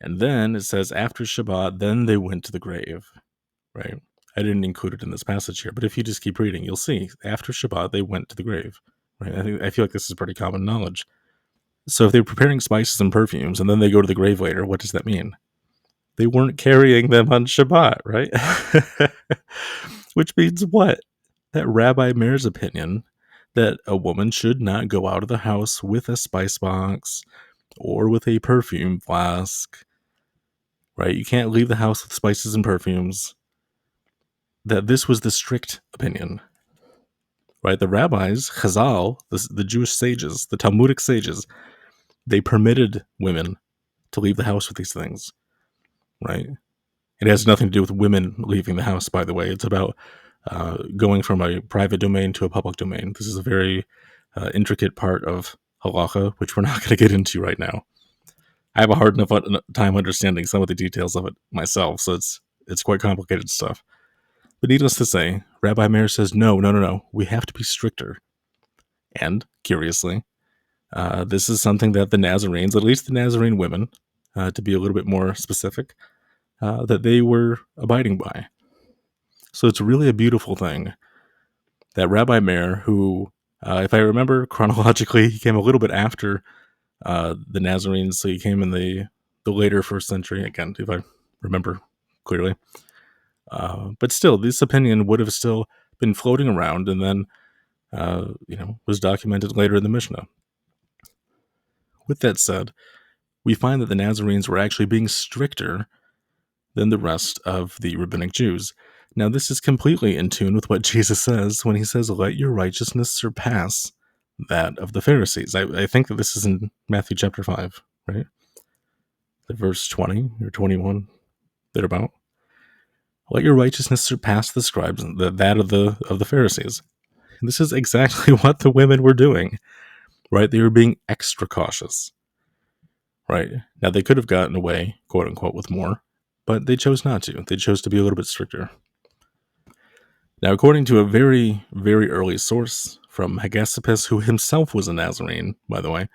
and then it says after Shabbat, then they went to the grave, right? I didn't include it in this passage here, but if you just keep reading, you'll see after Shabbat, they went to the grave, right? I feel like this is pretty common knowledge. So if they're preparing spices and perfumes, and then they go to the grave later, what does that mean? They weren't carrying them on Shabbat, right? Which means what? That Rabbi Meir's opinion that a woman should not go out of the house with a spice box or with a perfume flask, right? You can't leave the house with spices and perfumes. That this was the strict opinion, right? The rabbis, Chazal, the Jewish sages, the Talmudic sages, they permitted women to leave the house with these things, right? It has nothing to do with women leaving the house, by the way. It's about going from a private domain to a public domain. This is a very intricate part of halacha, which we're not going to get into right now. I have a hard enough time understanding some of the details of it myself, so it's quite complicated stuff. But needless to say, Rabbi Meir says, no, we have to be stricter. And, curiously, this is something that the Nazarenes, at least the Nazarene women, to be a little bit more specific, that they were abiding by. So it's really a beautiful thing that Rabbi Meir, who, if I remember chronologically, he came a little bit after the Nazarenes, so he came in the later first century, again, if I remember clearly. But still, this opinion would have still been floating around, and then, was documented later in the Mishnah. With that said, we find that the Nazarenes were actually being stricter than the rest of the rabbinic Jews. Now, this is completely in tune with what Jesus says when he says, let your righteousness surpass that of the Pharisees. I think that this is in Matthew chapter 5, right? The verse 20 or 21, thereabout. Let your righteousness surpass the scribes, that of the Pharisees. And this is exactly what the women were doing, right? They were being extra cautious, right? Now, they could have gotten away, quote unquote, with more, but they chose not to. They chose to be a little bit stricter. Now, according to a very, very early source from Hegesippus, who himself was a Nazarene, by the way.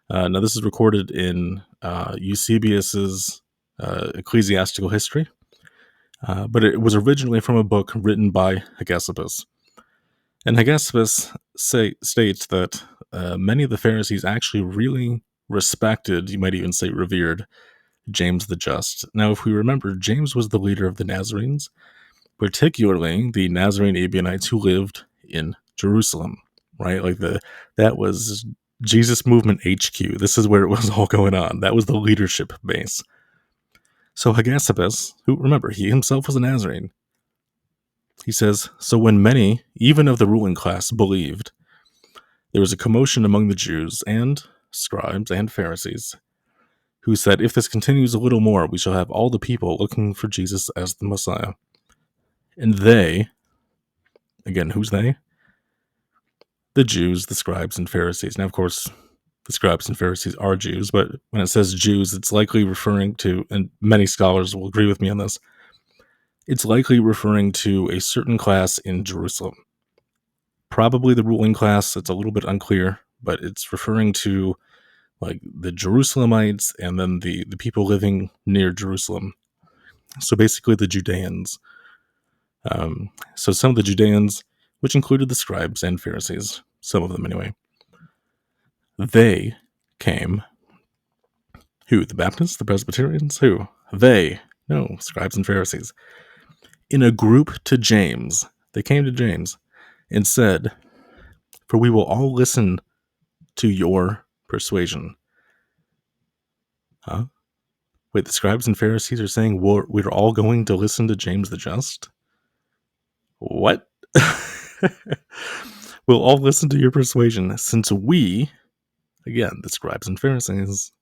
Now, this is recorded in Eusebius's Ecclesiastical History, but it was originally from a book written by Hegesippus. And Hegesippus states that many of the Pharisees actually really respected, you might even say revered, James the Just. Now, if we remember, James was the leader of the Nazarenes, particularly the Nazarene-Ebionites who lived in Jerusalem, right? Like that was Jesus Movement HQ. This is where it was all going on. That was the leadership base. So Hegesippus, who, remember, he himself was a Nazarene, he says, so when many, even of the ruling class, believed, there was a commotion among the Jews and scribes and Pharisees, who said, if this continues a little more, we shall have all the people looking for Jesus as the Messiah. And they, again, who's they? The Jews, the scribes, and Pharisees. Now, of course, the scribes and Pharisees are Jews, but when it says Jews, it's likely referring to, and many scholars will agree with me on this, it's likely referring to a certain class in Jerusalem. Probably the ruling class, it's a little bit unclear, but it's referring to like the Jerusalemites and then the people living near Jerusalem. So basically the Judeans. So some of the Judeans, which included the scribes and Pharisees, some of them anyway, they came. Who? The Baptists? The Presbyterians? Who? They. No, scribes and Pharisees. In a group to James. They came to James and said, for we will all listen to your persuasion. Huh? Wait, the scribes and Pharisees are saying we're all going to listen to James the Just? What? We'll all listen to your persuasion, since we, again, the scribes and Pharisees,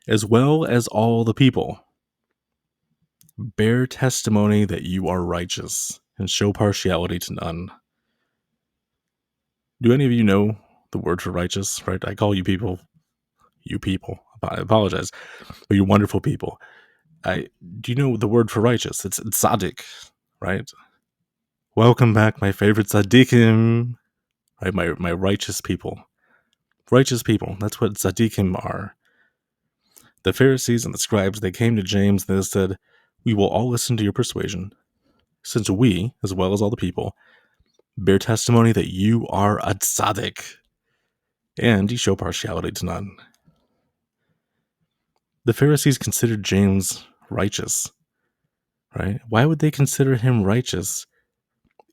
as well as all the people, bear testimony that you are righteous and show partiality to none. Do any of you know the word for righteous, right? I call you people, I apologize, but you're wonderful people. Do you know the word for righteous? It's Tzaddik, right? Welcome back, my favorite Tzaddikim, right? My righteous people. Righteous people, that's what Tzaddikim are. The Pharisees and the scribes, they came to James and they said, we will all listen to your persuasion, since we, as well as all the people, bear testimony that you are a tzaddik, and you show partiality to none. The Pharisees considered James righteous, right? Why would they consider him righteous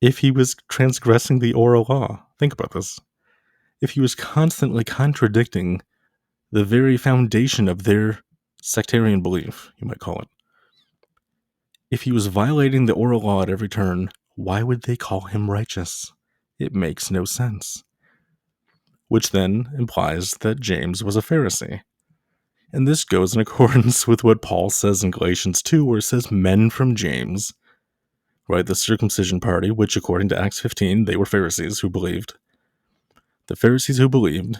if he was transgressing the oral law? Think about this. If he was constantly contradicting the very foundation of their sectarian belief, you might call it. If he was violating the oral law at every turn, why would they call him righteous? It makes no sense. Which then implies that James was a Pharisee. And this goes in accordance with what Paul says in Galatians 2, where it says men from James, right, the circumcision party, which according to Acts 15, they were Pharisees who believed. The Pharisees who believed,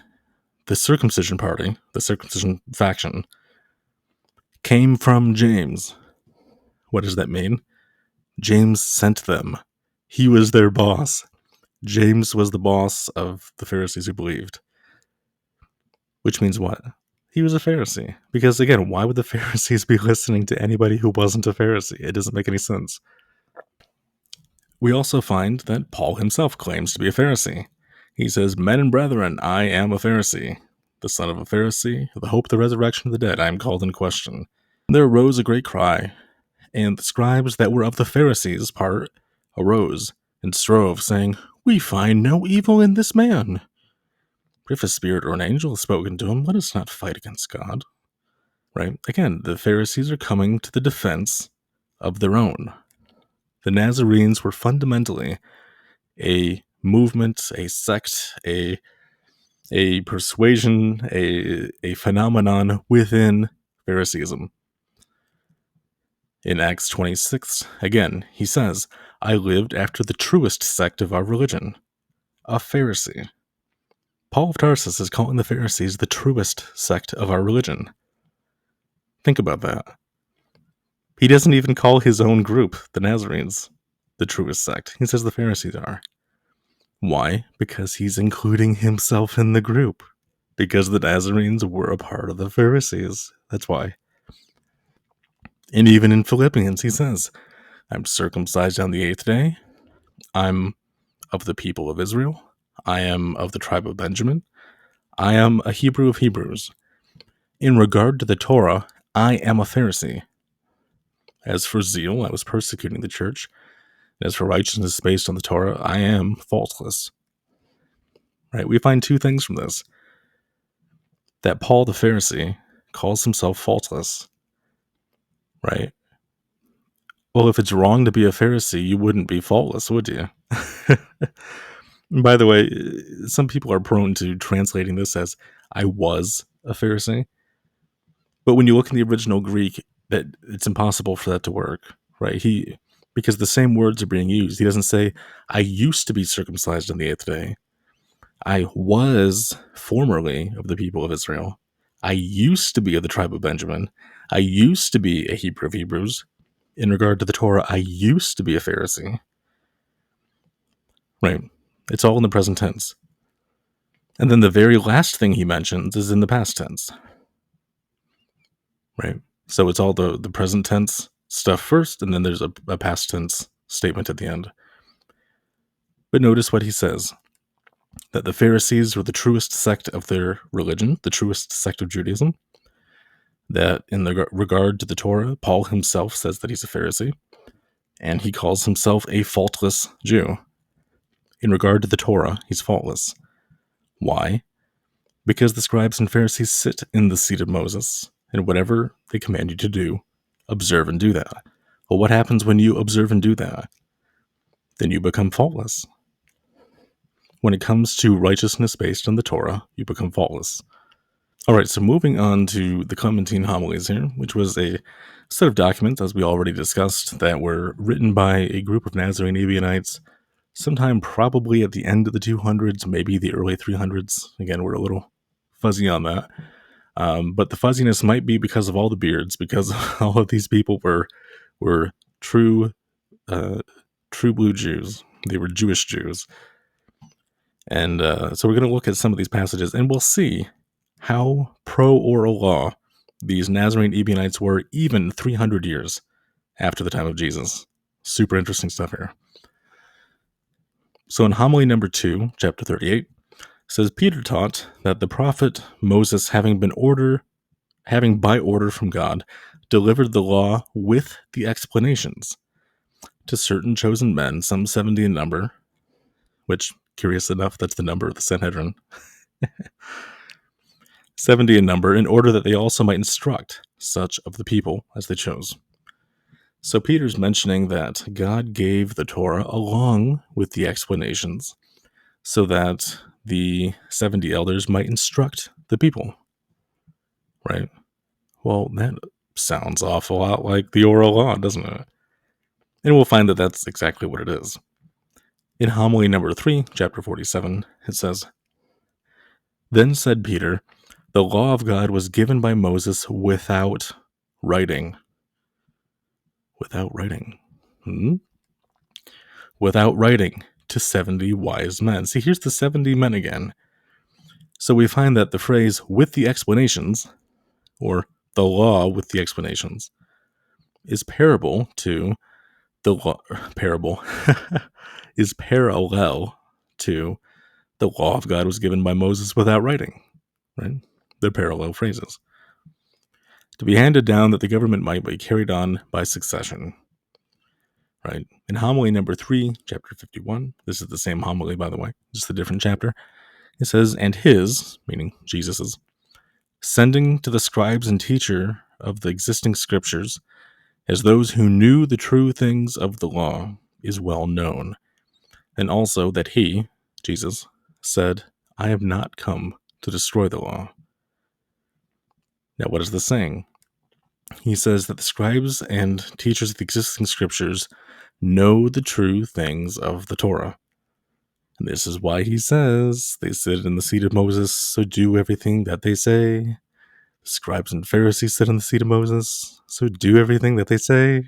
the circumcision party, the circumcision faction, came from James. What does that mean? James sent them. He was their boss. James was the boss of the Pharisees who believed. Which means what? He was a Pharisee. Because again, why would the Pharisees be listening to anybody who wasn't a Pharisee? It doesn't make any sense. We also find that Paul himself claims to be a Pharisee. He says, men and brethren, I am a Pharisee, the son of a Pharisee, the hope of the resurrection of the dead, I am called in question. And there arose a great cry, and the scribes that were of the Pharisees' part arose and strove, saying, we find no evil in this man. If a spirit or an angel has spoken to him, let us not fight against God. Right? Again, the Pharisees are coming to the defense of their own. The Nazarenes were fundamentally a movement, a sect, a a persuasion, a phenomenon within Phariseeism. In Acts 26, again, he says, I lived after the truest sect of our religion, a Pharisee. Paul of Tarsus is calling the Pharisees the truest sect of our religion. Think about that. He doesn't even call his own group, the Nazarenes, the truest sect. He says the Pharisees are. Why? Because he's including himself in the group. Because the Nazarenes were a part of the Pharisees. That's why. And even in Philippians, he says, I'm circumcised on the 8th day. I'm of the people of Israel. I am of the tribe of Benjamin. I am a Hebrew of Hebrews. In regard to the Torah, I am a Pharisee. As for zeal, I was persecuting the church. And as for righteousness based on the Torah, I am faultless. Right? We find two things from this. That Paul the Pharisee calls himself faultless. Right? Well, if it's wrong to be a Pharisee, you wouldn't be faultless, would you? By the way, some people are prone to translating this as, I was a Pharisee. But when you look in the original Greek, that it's impossible for that to work, right? Because the same words are being used. He doesn't say, I used to be circumcised on the 8th day. I was formerly of the people of Israel. I used to be of the tribe of Benjamin. I used to be a Hebrew of Hebrews. In regard to the Torah, I used to be a Pharisee. Right? It's all in the present tense. And then the very last thing he mentions is in the past tense. Right? So it's all the present tense stuff first, and then there's a past tense statement at the end. But notice what he says. That the Pharisees were the truest sect of their religion, the truest sect of Judaism. That in the regard to the Torah, Paul himself says that he's a Pharisee. And he calls himself a faultless Jew. In regard to the Torah, he's faultless. Why? Because the scribes and Pharisees sit in the seat of Moses, and whatever they command you to do, observe and do that. Well, what happens when you observe and do that? Then you become faultless. When it comes to righteousness based on the Torah, you become faultless. All right, so moving on to the Clementine homilies here, which was a set of documents, as we already discussed, that were written by a group of Nazarene-Ebionites sometime probably at the end of the 200s, maybe the early 300s. Again, we're a little fuzzy on that. But the fuzziness might be because of all the beards, because all of these people were true blue Jews. They were Jewish Jews. And so we're going to look at some of these passages, and we'll see how pro-oral law these Nazarene-Ebionites were even 300 years after the time of Jesus. Super interesting stuff here. So in homily number 2, chapter 38, says, Peter taught that the prophet Moses, having by order from God, delivered the law with the explanations to certain chosen men, some 70 in number, which, curious enough, that's the number of the Sanhedrin. 70 in number, in order that they also might instruct such of the people as they chose. So Peter's mentioning that God gave the Torah along with the explanations so that the 70 elders might instruct the people. Right? Well, that sounds awful lot like the oral law, doesn't it? And we'll find that that's exactly what it is. In homily number 3, chapter 47, it says, Then said Peter, the law of God was given by Moses without writing. Without writing. Without writing to 70 wise men. See, here's the 70 men again. So we find that the phrase with the explanations, or the law with the explanations, is parallel to the law, is parallel to the law of God was given by Moses without writing. Right? They're parallel phrases. To be handed down that the government might be carried on by succession. Right? In homily number 3, chapter 51, this is the same homily, by the way, just a different chapter. It says, and his, meaning Jesus's, sending to the scribes and teacher of the existing scriptures, as those who knew the true things of the law, is well known. And also that he, Jesus, said, I have not come to destroy the law. Now, what is this saying? He says that the scribes and teachers of the existing scriptures know the true things of the Torah. And this is why he says, they sit in the seat of Moses, so do everything that they say. The scribes and Pharisees sit in the seat of Moses, so do everything that they say.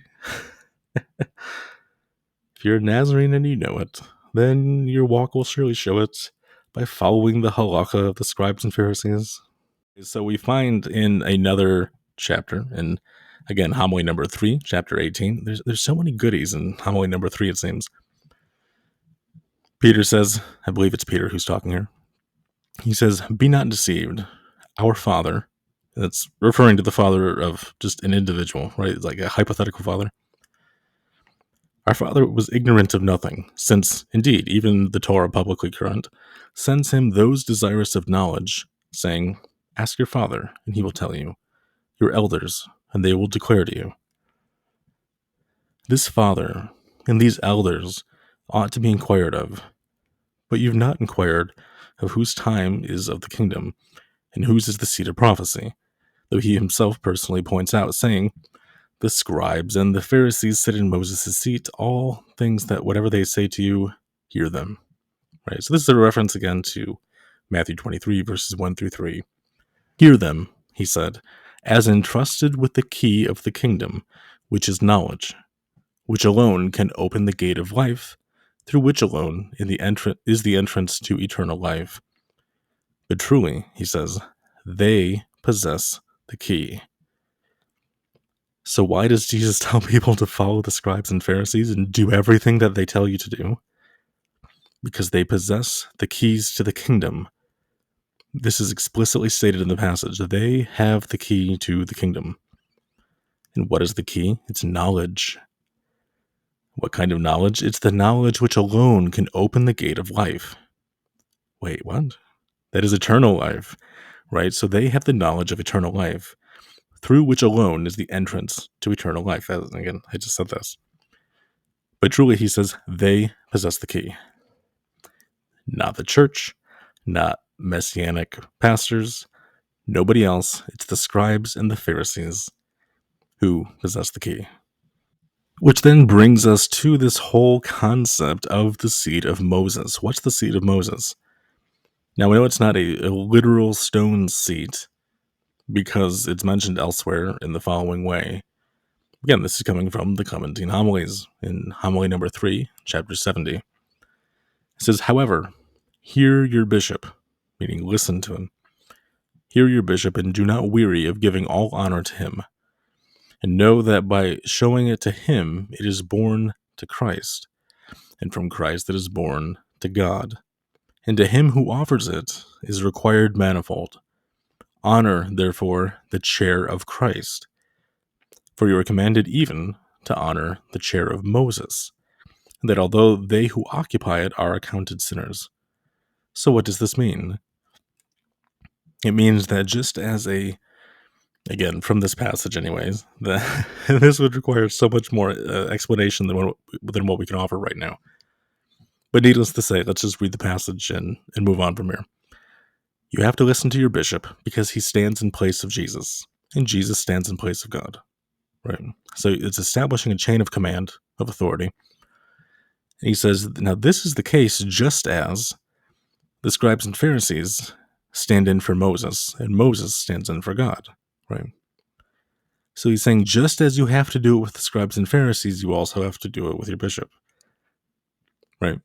If you're a Nazarene and you know it, then your walk will surely show it by following the halakha of the scribes and Pharisees. So we find in another chapter, and again, homily number 3, chapter 18, there's so many goodies in homily number 3, it seems. Peter says, I believe it's Peter who's talking here, he says, be not deceived. Our Father, that's referring to the father of just an individual, right? It's like a hypothetical father. Our Father was ignorant of nothing, since, indeed, even the Torah publicly current sends him those desirous of knowledge, saying, ask your Father, and he will tell you, your elders, and they will declare to you. This Father and these elders ought to be inquired of, but you've not inquired of whose time is of the kingdom, and whose is the seat of prophecy, though he himself personally points out, saying, the scribes and the Pharisees sit in Moses' seat, all things that whatever they say to you, hear them. Right. So this is a reference again to Matthew 23, verses 1 through 3. Hear them, he said, as entrusted with the key of the kingdom, which is knowledge, which alone can open the gate of life, through which alone is the entrance to eternal life. But truly, he says, they possess the key. So why does Jesus tell people to follow the scribes and Pharisees and do everything that they tell you to do? Because they possess the keys to the kingdom. This is explicitly stated in the passage. They have the key to the kingdom. And what is the key? It's knowledge. What kind of knowledge? It's the knowledge which alone can open the gate of life. Wait, what? That is eternal life, right? So they have the knowledge of eternal life, through which alone is the entrance to eternal life. Again, I just said this. But truly, he says, they possess the key. Not the church, not messianic pastors, nobody else. It's the scribes and the Pharisees who possess the key. Which then brings us to this whole concept of the seat of Moses. What's the seat of Moses? Now, we know it's not a literal stone seat, because it's mentioned elsewhere in the following way. Again, this is coming from the Clementine Homilies in homily number 3, chapter 70. It says, however, hear your bishop, meaning listen to him. Hear your bishop and do not weary of giving all honor to him. And know that by showing it to him, it is born to Christ, and from Christ it is born to God. And to him who offers it is required manifold. Honor, therefore, the chair of Christ. For you are commanded even to honor the chair of Moses, that although they who occupy it are accounted sinners. So what does this mean? It means that just as again, from this passage anyways, that this would require so much more explanation than what we can offer right now. But needless to say, let's just read the passage and move on from here. You have to listen to your bishop because he stands in place of Jesus, and Jesus stands in place of God. Right? So it's establishing a chain of command, of authority. And he says, now this is the case just as the scribes and Pharisees stand in for Moses, and Moses stands in for God. Right? So he's saying, just as you have to do it with the scribes and Pharisees, you also have to do it with your bishop. Right?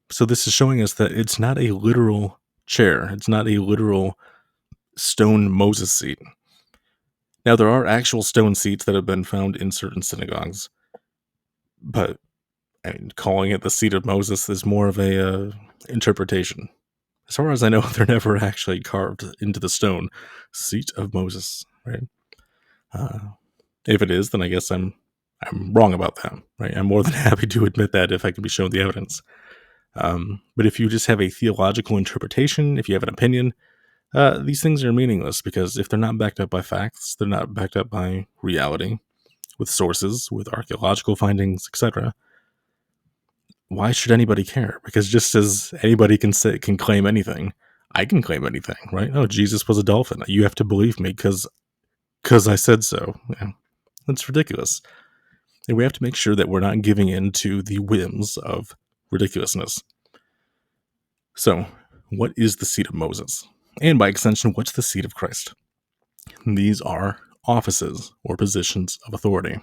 So this is showing us that it's not a literal chair. It's not a literal stone Moses seat. Now, there are actual stone seats that have been found in certain synagogues, but calling it the seat of Moses is more of a interpretation. As far as I know, they're never actually carved into the stone. Seat of Moses, right? If it is, then I guess I'm wrong about that, right? I'm more than happy to admit that if I can be shown the evidence. But if you just have a theological interpretation, if you have an opinion, these things are meaningless, because if they're not backed up by facts, they're not backed up by reality, with sources, with archaeological findings, etc. Why should anybody care? Because just as anybody can claim anything, I can claim anything, right? Oh, Jesus was a dolphin. You have to believe me because I said so. Yeah, that's ridiculous. And we have to make sure that we're not giving in to the whims of ridiculousness. So, what is the seat of Moses? And by extension, what's the seat of Christ? These are offices or positions of authority.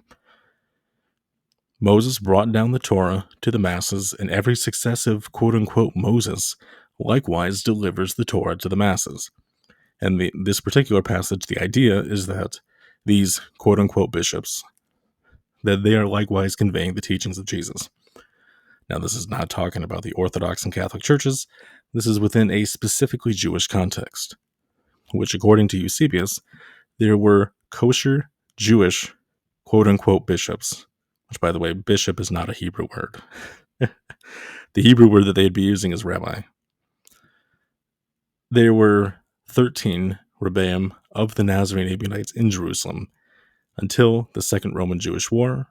Moses brought down the Torah to the masses, and every successive quote-unquote Moses likewise delivers the Torah to the masses. And this particular passage, the idea is that these quote-unquote bishops, that they are likewise conveying the teachings of Jesus. Now, this is not talking about the Orthodox and Catholic churches. This is within a specifically Jewish context, which, according to Eusebius, there were kosher Jewish quote-unquote bishops, which, by the way, bishop is not a Hebrew word. The Hebrew word that they'd be using is rabbi. There were 13 Rebbeim of the Nazarene-Ebionites in Jerusalem until the Second Roman Jewish War.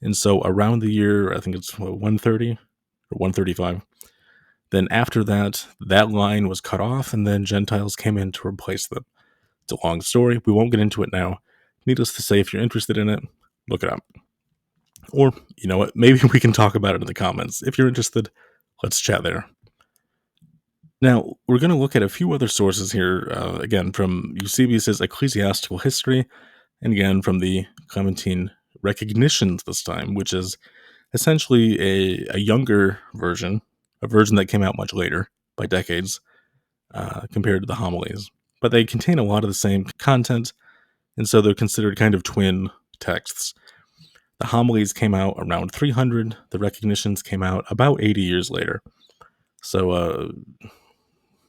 And so around the year, I think it's 130 or 135, then after that, that line was cut off, and then Gentiles came in to replace them. It's a long story. We won't get into it now. Needless to say, if you're interested in it, look it up. Or, you know what, maybe we can talk about it in the comments. If you're interested, let's chat there. Now, we're going to look at a few other sources here, again, from Eusebius' Ecclesiastical History, and again, from the Clementine Recognitions this time, which is essentially a younger version, a version that came out much later, by decades, compared to the homilies. But they contain a lot of the same content, and so they're considered kind of twin texts. The homilies came out around 300, the Recognitions came out about 80 years later. So,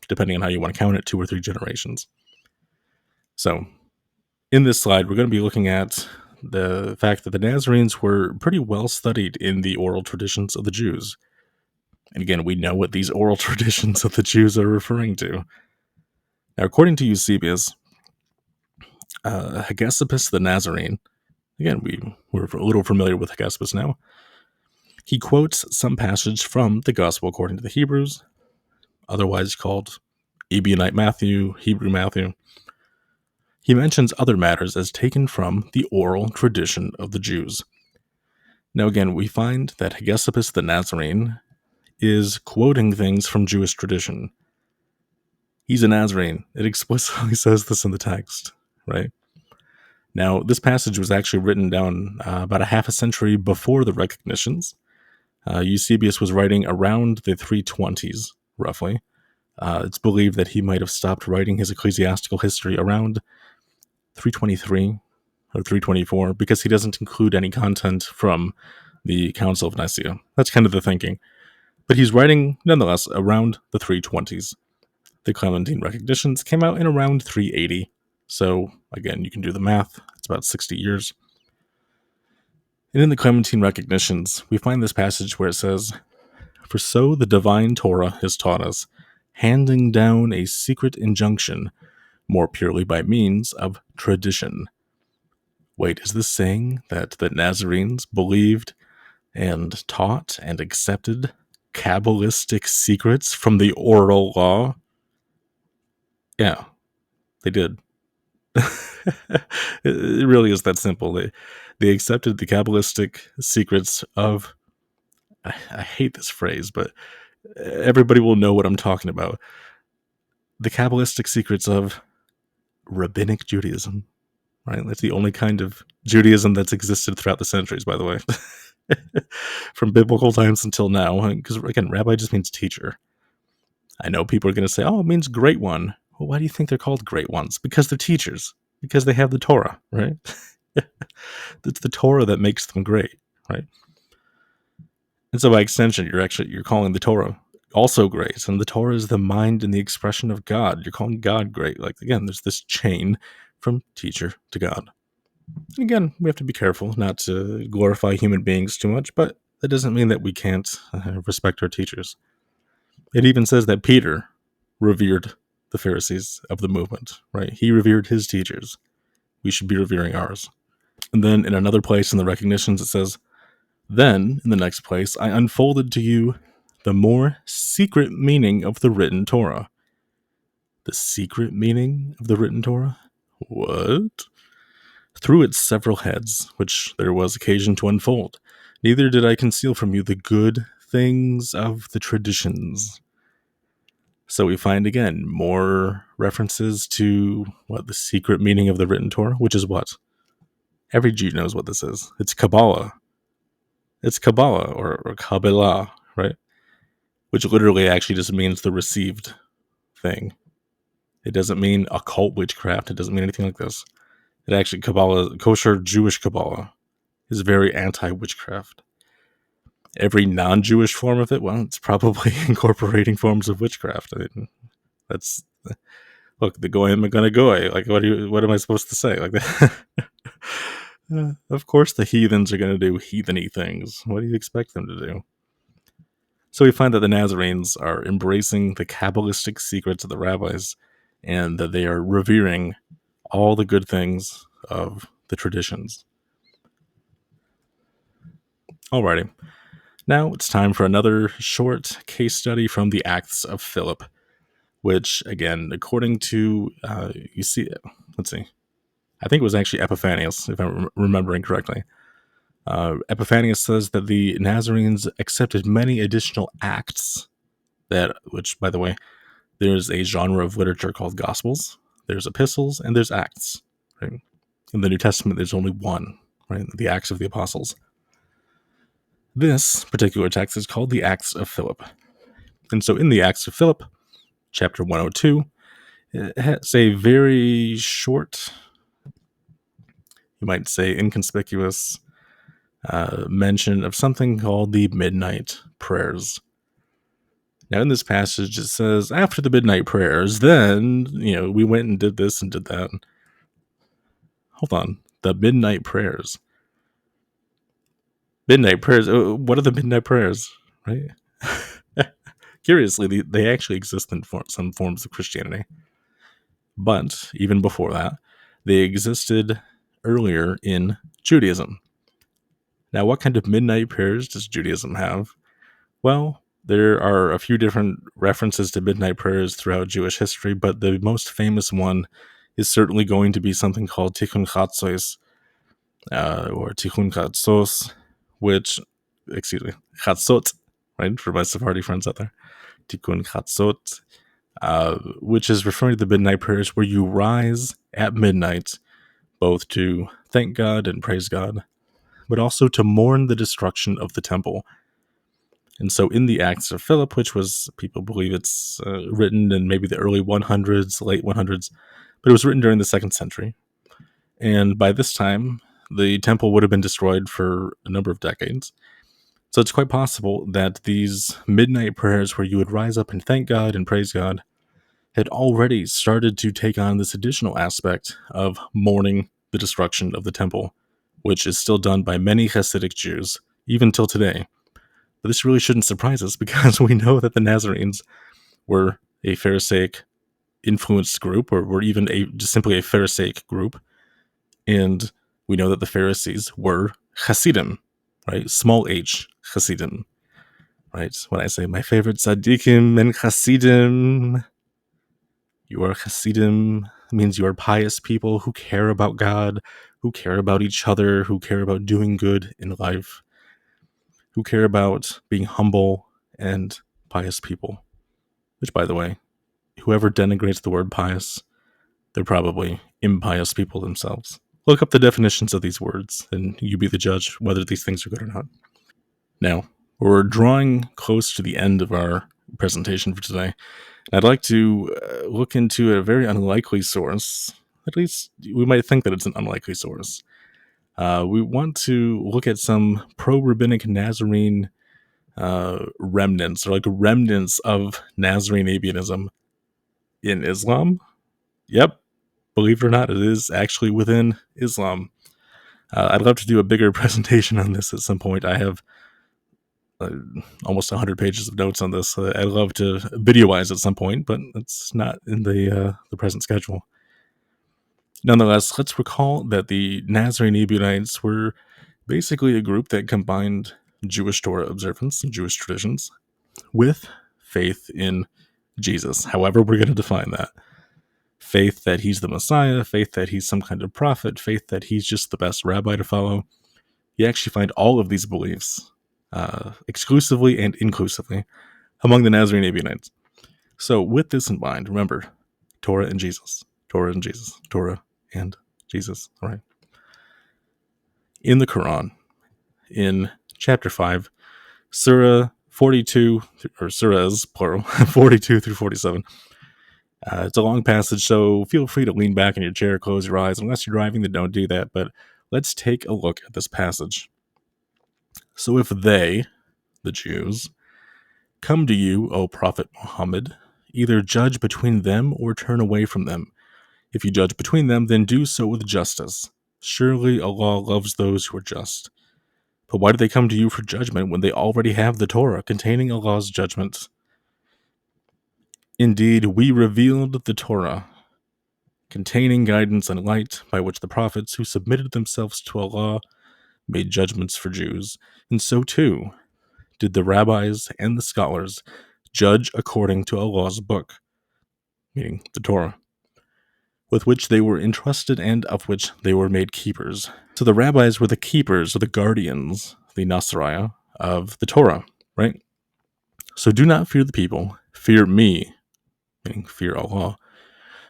depending on how you want to count it, 2 or 3 generations. So, in this slide, we're going to be looking at the fact that the Nazarenes were pretty well studied in the oral traditions of the Jews. And again, we know what these oral traditions of the Jews are referring to. Now, according to Eusebius, Hegesippus the Nazarene, again, we're a little familiar with Hegesippus now, he quotes some passage from the Gospel according to the Hebrews, otherwise called Ebionite Matthew, Hebrew Matthew. He mentions other matters as taken from the oral tradition of the Jews. Now again, we find that Hegesippus the Nazarene is quoting things from Jewish tradition. He's a Nazarene. It explicitly says this in the text, right? Now, this passage was actually written down about a half a century before the Recognitions. Eusebius was writing around the 320s, roughly. It's believed that he might have stopped writing his ecclesiastical history around 323 or 324 because he doesn't include any content from the Council of Nicaea. That's kind of the thinking. But he's writing, nonetheless, around the 320s. The Clementine Recognitions came out in around 380. So, again, you can do the math. It's about 60 years. And in the Clementine Recognitions, we find this passage where it says, "For so the divine Torah has taught us, handing down a secret injunction, more purely by means of tradition." Wait, is this saying that the Nazarenes believed and taught and accepted Kabbalistic secrets from the oral law? Yeah, they did. It really is that simple. They accepted the Kabbalistic secrets of, I hate this phrase, but everybody will know what I'm talking about. The Kabbalistic secrets of rabbinic Judaism, right? That's the only kind of Judaism that's existed throughout the centuries, by the way. From biblical times until now. Because, again, rabbi just means teacher. I know people are going to say, oh, it means great one. Well, why do you think they're called great ones? Because they're teachers. Because they have the Torah, right? It's the Torah that makes them great, right? And so by extension, you're calling the Torah also great. And the Torah is the mind and the expression of God. You're calling God great. Like, again, there's this chain from teacher to God. And again, we have to be careful not to glorify human beings too much, but that doesn't mean that we can't respect our teachers. It even says that Peter revered the Pharisees of the movement, right? He revered his teachers. We should be revering ours. And then in another place in the Recognitions, it says, "Then, in the next place, I unfolded to you the more secret meaning of the written Torah." The secret meaning of the written Torah? What? Through its several heads, which there was occasion to unfold, neither did I conceal from you the good things of the traditions. So we find again more references to the secret meaning of the written Torah, which is what? Every Jew knows what this is. It's Kabbalah. It's Kabbalah or Kabbalah, right? Which literally actually just means the received thing. It doesn't mean occult witchcraft. It doesn't mean anything like this. It actually, Kabbalah, kosher Jewish Kabbalah, is very anti-witchcraft. Every non-Jewish form of it, well, it's probably incorporating forms of witchcraft. I mean, that's, look, the goyim are gonna goy. Like, what am I supposed to say? Like that? Of course, the heathens are gonna do heatheny things. What do you expect them to do? So we find that the Nazarenes are embracing the Kabbalistic secrets of the rabbis, and that they are revering all the good things of the traditions. Alrighty. Now it's time for another short case study from the Acts of Philip, which, again, according to, I think it was actually Epiphanius, if I'm remembering correctly. Epiphanius says that the Nazarenes accepted many additional acts which, by the way, there's a genre of literature called Gospels, there's epistles, and there's Acts. Right? In the New Testament, there's only one, right? The Acts of the Apostles. This particular text is called the Acts of Philip. And so in the Acts of Philip, chapter 102, it has a very short, you might say inconspicuous, mention of something called the midnight prayers. Now, in this passage, it says, after the midnight prayers, then, we went and did this and did that. Hold on. The midnight prayers. Midnight prayers. What are the midnight prayers? Right? Curiously, they actually exist in some forms of Christianity. But even before that, they existed earlier in Judaism. Now, what kind of midnight prayers does Judaism have? Well, there are a few different references to midnight prayers throughout Jewish history, but the most famous one is certainly going to be something called Tikkun Chatzos, or Tikkun Chatzos, Chatzot, right, for my Sephardi friends out there, Tikkun Chatzot, which is referring to the midnight prayers where you rise at midnight, both to thank God and praise God, but also to mourn the destruction of the temple. And so in the Acts of Philip, which was, people believe it's written in maybe the early 100s, late 100s, but it was written during the 2nd century. And by this time, the temple would have been destroyed for a number of decades. So it's quite possible that these midnight prayers where you would rise up and thank God and praise God had already started to take on this additional aspect of mourning the destruction of the temple, which is still done by many Hasidic Jews, even till today. But this really shouldn't surprise us because we know that the Nazarenes were a Pharisaic influenced group, or were even just simply a Pharisaic group. And we know that the Pharisees were Hasidim, right? Small h, Hasidim, right? When I say my favorite Tzaddikim and Hasidim, you are Hasidim. It means you are pious people who care about God, who care about each other, who care about doing good in life, who care about being humble and pious people. Which, by the way, whoever denigrates the word pious, they're probably impious people themselves. Look up the definitions of these words, and you be the judge whether these things are good or not. Now, we're drawing close to the end of our presentation for today. I'd like to look into a very unlikely source. At least we might think that it's an unlikely source. We want to look at some pro-rabbinic Nazarene remnants, or like remnants of Nazarene-Ebionism in Islam. Yep, believe it or not, it is actually within Islam. I'd love to do a bigger presentation on this at some point. I have almost 100 pages of notes on this. I'd love to videoize at some point, but it's not in the present schedule. Nonetheless, let's recall that the Nazarene-Ebionites were basically a group that combined Jewish Torah observance and Jewish traditions with faith in Jesus, however we're going to define that. faith that he's the Messiah, faith that he's some kind of prophet, faith that he's just the best rabbi to follow. You actually find all of these beliefs exclusively and inclusively among the Nazarene-Ebionites. So with this in mind, remember, Torah and Jesus, Torah and Jesus, Torah and Jesus, all right? In the Quran, in chapter 5, Surah 42, or Surahs, plural, 42 through 47. It's a long passage, so feel free to lean back in your chair, close your eyes. Unless you're driving, then don't do that. But let's take a look at this passage. So if they, the Jews, come to you, O Prophet Muhammad, either judge between them or turn away from them. If you judge between them, then do so with justice. Surely Allah loves those who are just. But why do they come to you for judgment when they already have the Torah containing Allah's judgments? Indeed, we revealed the Torah, containing guidance and light by which the prophets who submitted themselves to Allah made judgments for Jews, and so too did the rabbis and the scholars judge according to Allah's book, meaning the Torah, with which they were entrusted and of which they were made keepers. So the rabbis were the keepers, or the guardians, the Nasariah, of the Torah, right? So do not fear the people, fear me, meaning fear Allah,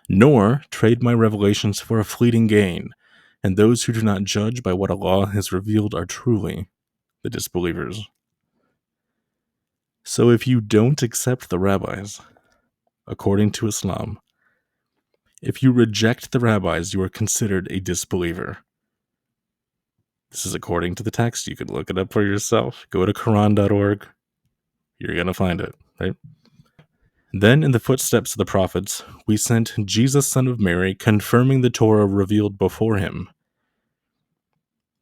nor trade my revelations for a fleeting gain, and those who do not judge by what Allah has revealed are truly the disbelievers. So if you don't accept the rabbis, according to Islam, if you reject the rabbis, you are considered a disbeliever. This is according to the text. You could look it up for yourself. Go to Quran.org. You're going to find it, right? Then, in the footsteps of the prophets, we sent Jesus, son of Mary, confirming the Torah revealed before him.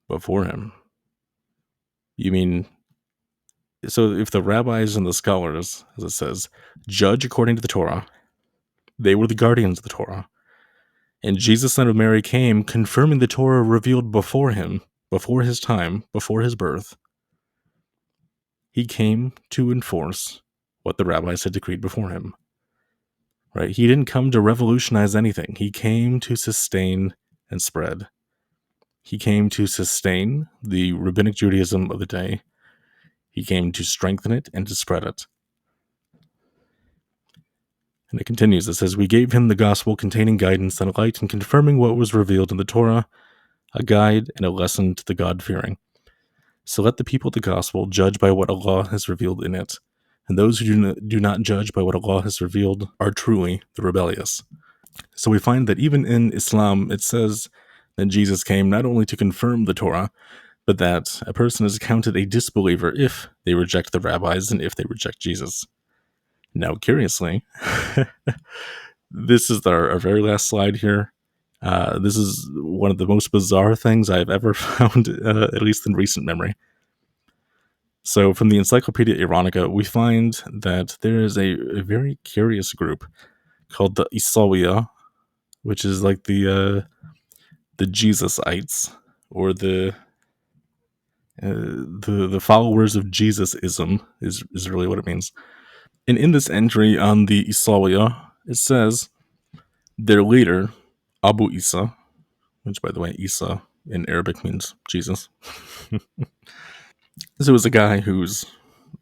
Before him. You mean, so if the rabbis and the scholars, as it says, judge according to the Torah, they were the guardians of the Torah. And Jesus, son of Mary, came confirming the Torah revealed before him, before his time, before his birth. He came to enforce what the rabbis had decreed before him. Right? He didn't come to revolutionize anything. He came to sustain and spread. He came to sustain the rabbinic Judaism of the day. He came to strengthen it and to spread it. And it continues. It says, we gave him the gospel containing guidance and light and confirming what was revealed in the Torah, a guide and a lesson to the God-fearing. So let the people of the gospel judge by what Allah has revealed in it. And those who do not judge by what Allah has revealed are truly the rebellious. So we find that even in Islam, it says that Jesus came not only to confirm the Torah, but that a person is counted a disbeliever if they reject the rabbis and if they reject Jesus. Now, curiously, this is our very last slide here. This is one of the most bizarre things I've ever found, at least in recent memory. So from the Encyclopedia Ironica, we find that there is a very curious group called the Isawiya, which is like the Jesusites, or the followers of Jesusism is really what it means. And in this entry on the Isawiya, it says their leader, Abu Isa, which by the way, Isa in Arabic means Jesus. This was a guy whose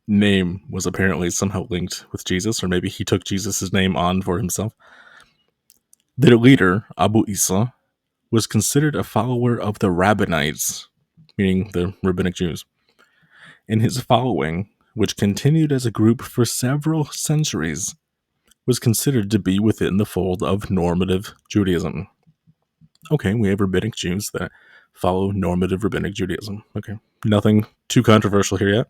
name was apparently somehow linked with Jesus, or maybe he took Jesus' name on for himself. Their leader, Abu Isa, was considered a follower of the Rabbinites, meaning the rabbinic Jews. And his following, which continued as a group for several centuries, was considered to be within the fold of normative Judaism. Okay, we have rabbinic Jews that follow normative rabbinic Judaism. Okay, nothing too controversial here yet.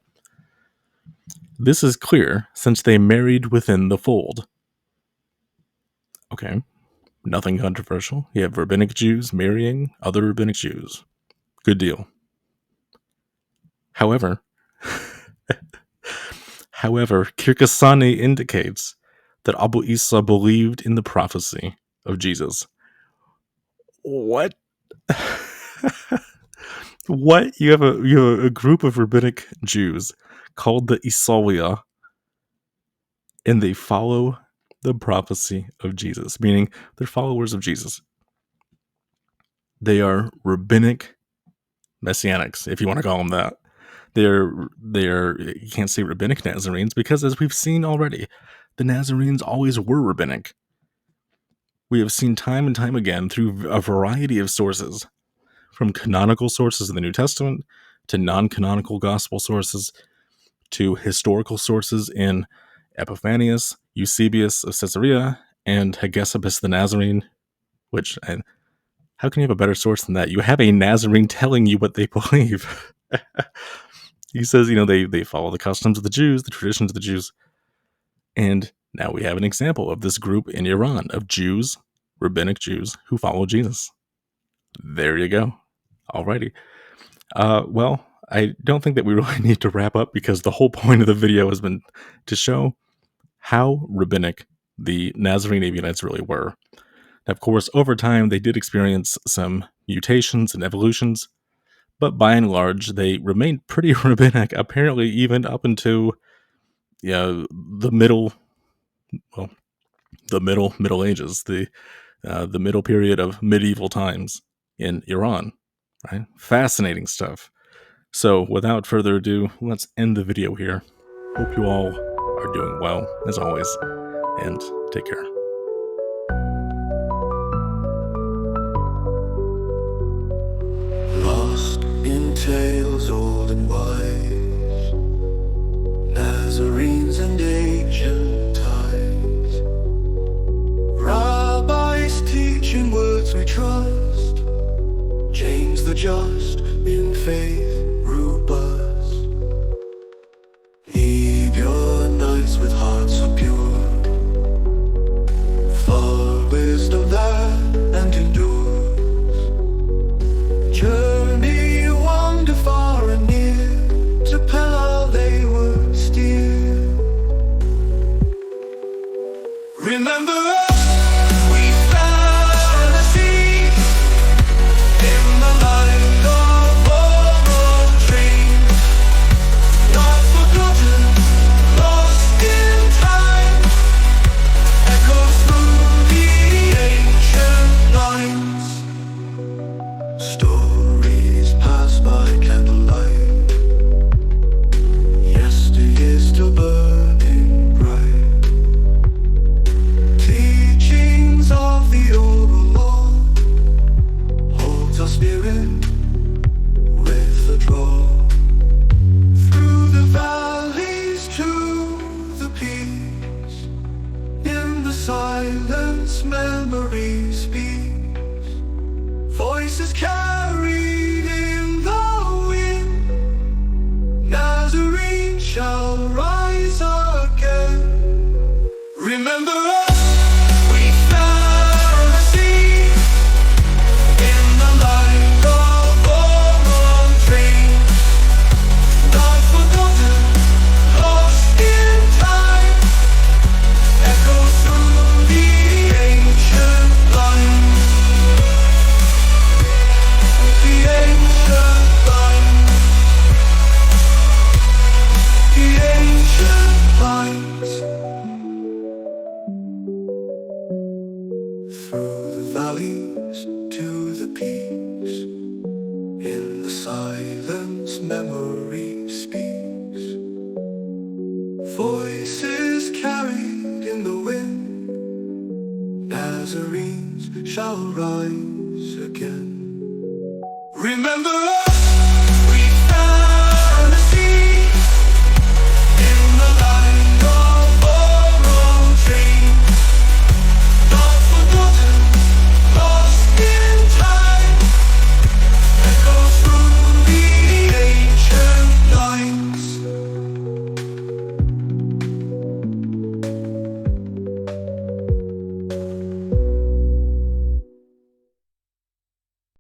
This is clear since they married within the fold. Okay, nothing controversial. You have rabbinic Jews marrying other rabbinic Jews. Good deal. However, Kirkasani indicates that Abu Isa believed in the prophecy of Jesus. What? What? You have a group of rabbinic Jews called the Isawiya, and they follow the prophecy of Jesus, meaning they're followers of Jesus. They are rabbinic messianics, if you want to call them that. They're you can't say rabbinic Nazarenes because, as we've seen already, the Nazarenes always were rabbinic. We have seen time and time again through a variety of sources, from canonical sources in the New Testament to non-canonical gospel sources to historical sources in Epiphanius, Eusebius of Caesarea, and Hegesippus the Nazarene, which, how can you have a better source than that? You have a Nazarene telling you what they believe. He says, they follow the customs of the Jews, the traditions of the Jews. And now we have an example of this group in Iran of Jews, rabbinic Jews, who follow Jesus. There you go. Alrighty. Well, I don't think that we really need to wrap up because the whole point of the video has been to show how rabbinic the Nazarene-Ebionites really were. Now, of course, over time, they did experience some mutations and evolutions, but by and large, they remained pretty rabbinic, apparently even up into the Middle Ages, the middle period of medieval times in Iran. Right? Fascinating stuff. So, without further ado, let's end the video here. Hope you all are doing well, as always, and take care. Lost in tales old and wise, Nazarenes and ancient times, Rabbis teaching words we trust, James the just in faith robust, Ebionites with hearts so pure, for wisdom that and endures, journey wander far and near, to Pella they would steer. Remember us, we found a seed in the light of our dreams, not forgotten, lost in time, echoes through the ancient lines. Stories pass by candlelight, yesteryear still burning bright, teachings of the overlord holds our spirit with a draw, through the valleys to the peaks, in the silence memory speaks, voices carried in the wind, Nazarene shall rise again. Remember us, we found a seed in the light of our dreams, not forgotten, lost in time, echoes through the ancient lines. The ancient lines, the ancient lines. Through the valleys to the peaks, in the silence memory speaks, voices carried in the wind, Nazarenes shall rise again. Remember us.